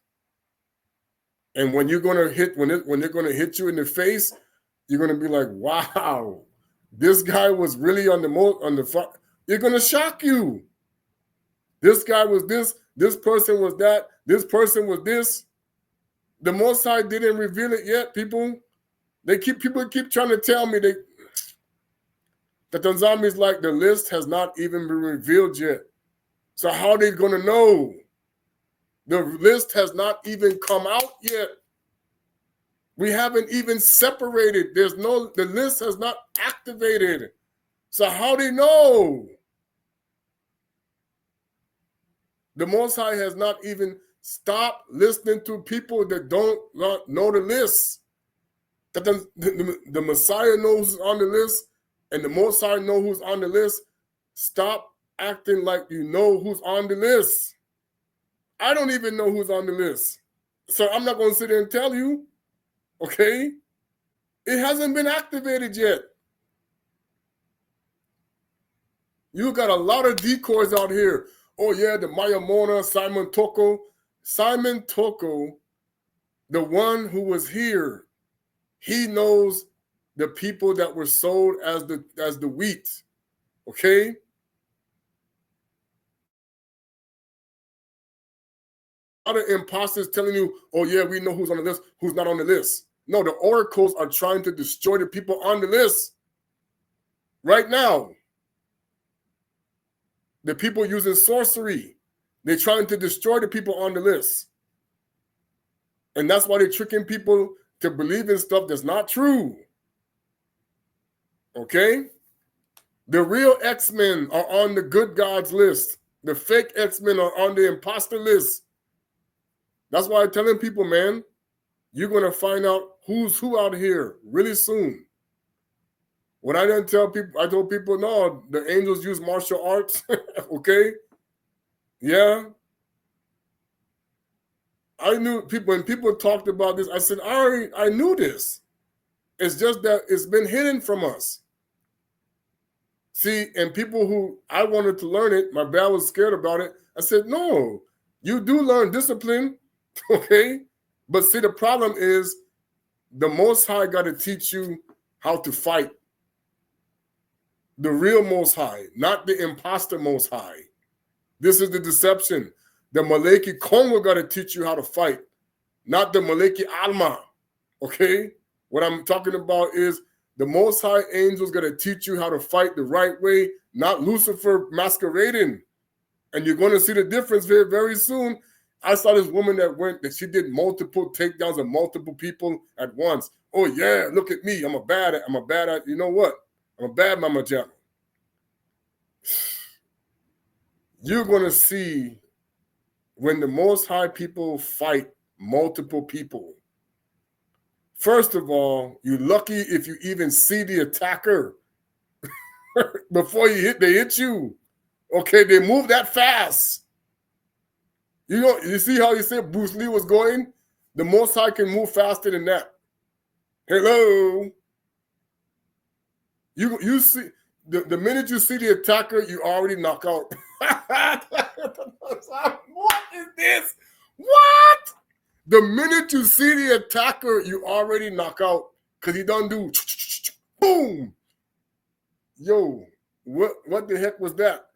And when you're going to hit, when they're going to hit you in the face, you're going to be like, wow, this guy was really on the front. You're going to shock you. This guy was this person was that, this person was this. The Most High didn't reveal it yet, people. People keep trying to tell me that the zombies like the list has not even been revealed yet. So how are they going to know? The list has not even come out yet. We haven't even separated. The list has not activated. So how do they know? The Most High has not even stopped listening to people that don't know the list. That the Messiah knows who's on the list, and the Most High knows who's on the list. Stop acting like you know who's on the list. I don't even know who's on the list. So I'm not going to sit there and tell you, okay? It hasn't been activated yet. You got a lot of decoys out here. Oh, yeah, the Maya Mona, Simon Toko. Simon Toko, the one who was here, he knows the people that were sold as the wheat, okay? are the imposters telling you, oh yeah, we know who's on the list, who's not on the list. No, the oracles are trying to destroy the people on the list right now. The people using sorcery, they're trying to destroy the people on the list. And that's why they're tricking people to believe in stuff that's not true. Okay? The real X-Men are on the good gods list. The fake X-Men are on the imposter list. That's why I'm telling people, man, you're going to find out who's who out here really soon. When I didn't tell people, I told people, no, the angels use martial arts. Okay? Yeah. I knew people, when people talked about this, I said, I knew this. It's just that it's been hidden from us. See, and people who I wanted to learn it, my dad was scared about it. I said, no, you do learn discipline, okay? But see, the problem is the Most High got to teach you how to fight. The real Most High, not the imposter Most High. This is the deception. The Maleki Kongo got to teach you how to fight, not the Maleki Alma, okay? What I'm talking about is the Most High angels got to teach you how to fight the right way, not Lucifer masquerading. And you're going to see the difference very, very soon. I saw this woman that she did multiple takedowns of multiple people at once. Oh yeah, look at me. I'm a bad at, you know what? I'm a bad mama jama. You're going to see when the Most High people fight multiple people. First of all, you're lucky if you even see the attacker before they hit you. Okay, they move that fast. You see how you said Bruce Lee was going? The Most High can move faster than that. Hello. You see the minute you see the attacker, you already knock out. What is this? What? The minute you see the attacker, you already knock out because he done do boom. Yo, what the heck was that?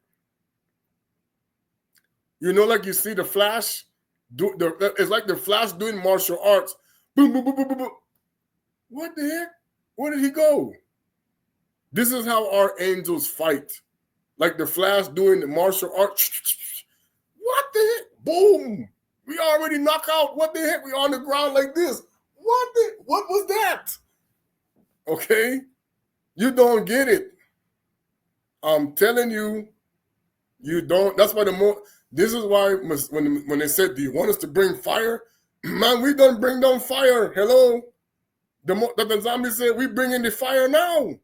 You know, like you see the Flash, it's like the Flash doing martial arts. Boom, boom, boom, boom, boom, boom. What the heck? Where did he go? This is how our angels fight. Like the Flash doing the martial arts. What the heck? Boom. We already knock out. What the heck? We on the ground like this. What was that? Okay? You don't get it. I'm telling you, you don't. That's why this is why when they said, do you want us to bring fire? Man, we don't bring down fire. Hello? The zombie said, we bring in the fire now.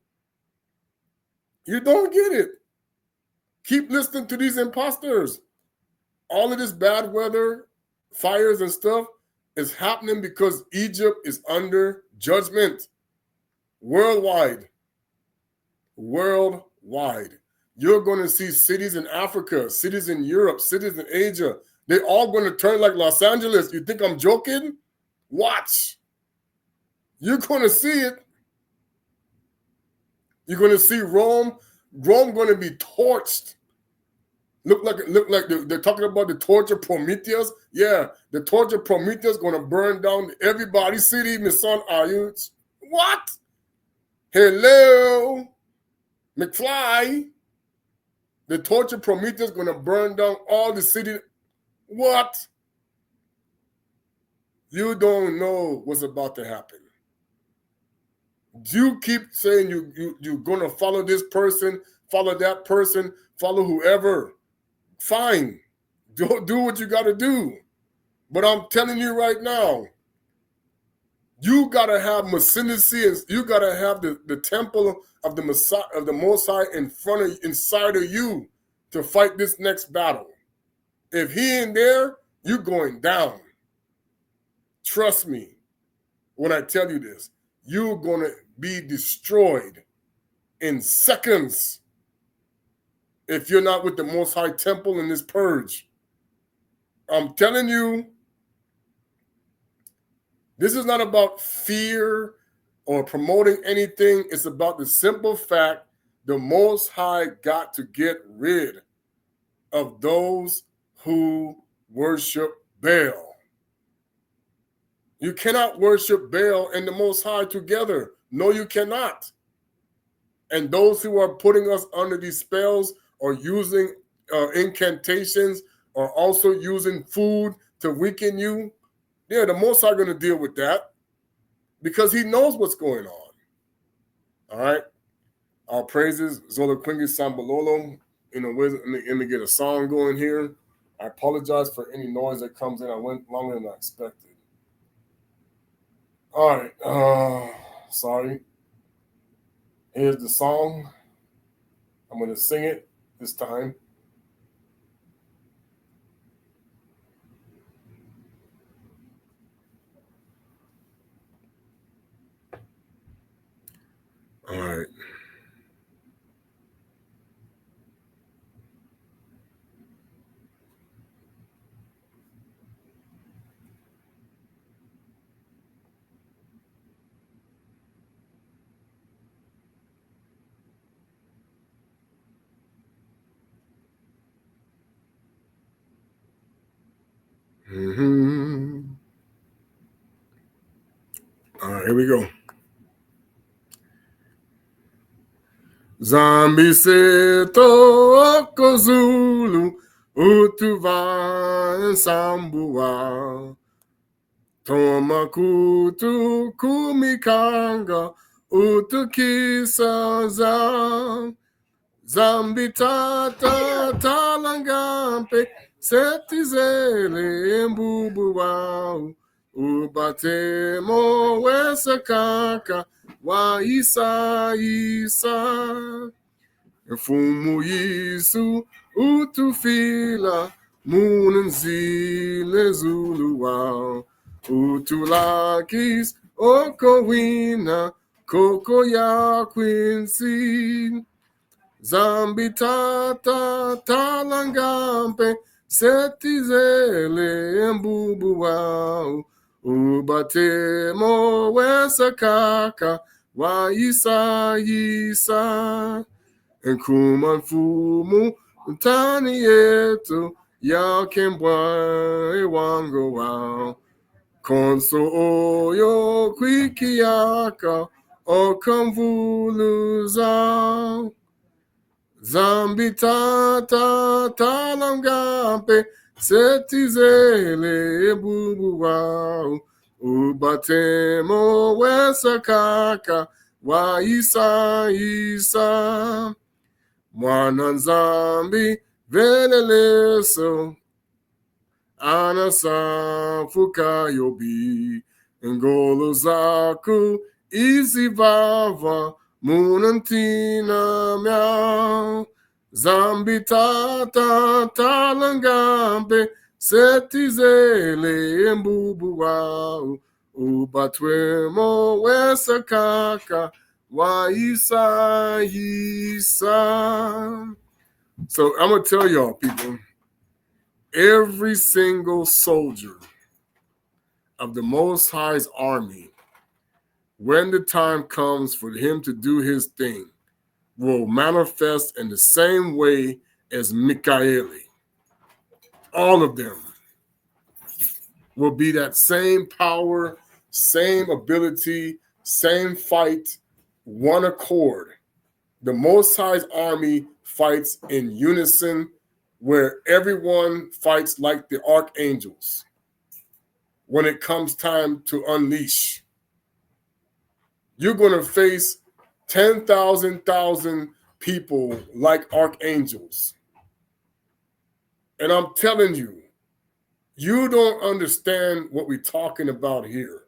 You don't get it. Keep listening to these imposters. All of this bad weather, fires and stuff is happening because Egypt is under judgment. Worldwide. You're going to see cities in Africa, cities in Europe, cities in Asia. They're all going to turn like Los Angeles. You think I'm joking? Watch. You're going to see it. You're going to see Rome. Rome going to be torched. Look like they're talking about the torch of Prometheus. Yeah, the torch of Prometheus going to burn down everybody's city. My son, are you? What? Hello, McFly. The torch of Prometheus going to burn down all the city. What? You don't know what's about to happen. You keep saying you're going to follow this person, follow that person, follow whoever. Fine. Do what you got to do. But I'm telling you right now, you got to have Masinacy, and you got to have the temple of the Messiah, of the Most High inside of you to fight this next battle. If he ain't there, you're going down. Trust me when I tell you this. You're going to be destroyed in seconds if you're not with the Most High temple in this purge. I'm telling you, this is not about fear or promoting anything. It's about the simple fact the Most High got to get rid of those who worship Baal. You cannot worship Baal and the Most High together. No, you cannot. And those who are putting us under these spells or using incantations or also using food to weaken you, yeah, the Most High going to deal with that because he knows what's going on. All right. Our praises, Zola Quingy Sambalolo. Let me get a song going here. I apologize for any noise that comes in. I went longer than I expected. All right. Sorry. Here's the song. I'm going to sing it this time. All right. Mm-hmm. All right, here we go. Zambi seto kozulu utuva sambua tomakutu kumikanga utukisa zambi tata talangampe setizele mbubu wao ubatemo wesakaka wa isa mfumu yisu utufila munenzile zulu wao utulakis okowina koko ya quincy zambi tata talangampe setizele mbubu wao ubatemo wesakaka wa isa nkuma mfumu mtani yetu ya kembwa ewango wao konso oyo kwiki yaka okamvuluza zambi tata talangampe setizele bubu wao ubatemo wesakaka wa isa mwana nzambi veleleso anasafuka yobi ngolo zaku izivava munantina miao zambi tata talangambe setizele mbubu wao ubatwemo wesakaka wa isa. So I'm going to tell y'all, people, every single soldier of the Most High's army, when the time comes for him to do his thing, will manifest in the same way as Mikaeli. All of them will be that same power, same ability, same fight, one accord. The Most High's army fights in unison, where everyone fights like the archangels when it comes time to unleash. You're going to face 10,000 people like archangels. And I'm telling you, you don't understand what we're talking about here.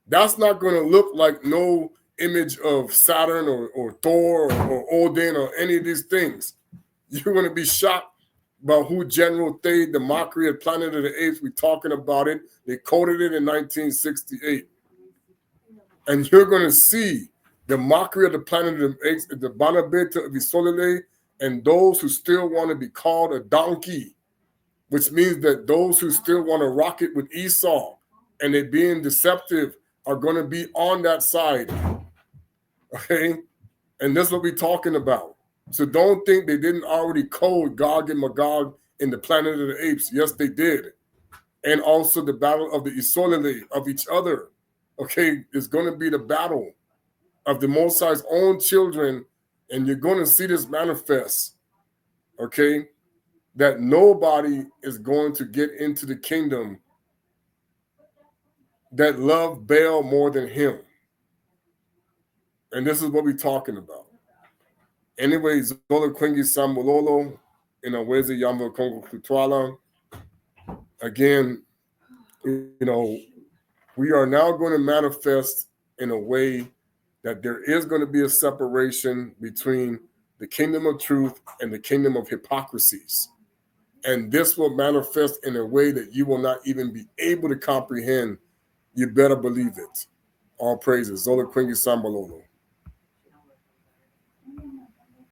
That's not going to look like no image of Saturn or Thor or Odin or any of these things. You're going to be shocked about who General Thade, the mockery of Planet of the Apes, we're talking about it. They coded it in 1968. And you're going to see the mockery of the Planet of the Apes, the Banabeta of Isolele, and those who still want to be called a donkey, which means that those who still want to rock it with Esau and they being deceptive are going to be on that side. Okay? And that's what we're talking about. So don't think they didn't already code Gog and Magog in the Planet of the Apes. Yes, they did. and also the battle of the Isolele, of each other. Okay, is going to be the battle of the Most High's own children, and you're going to see this manifest. Okay, that nobody is going to get into the kingdom that love Baal more than him. And this is what we're talking about. Anyways, Zola Quingi Sambololo, in a Wezi Yamba Kongo Kutwala. Again, you know, we are now going to manifest in a way that there is going to be a separation between the kingdom of truth and the kingdom of hypocrisies. And this will manifest in a way that you will not even be able to comprehend. You better believe it. All praises. Zola Quingi Sambololo.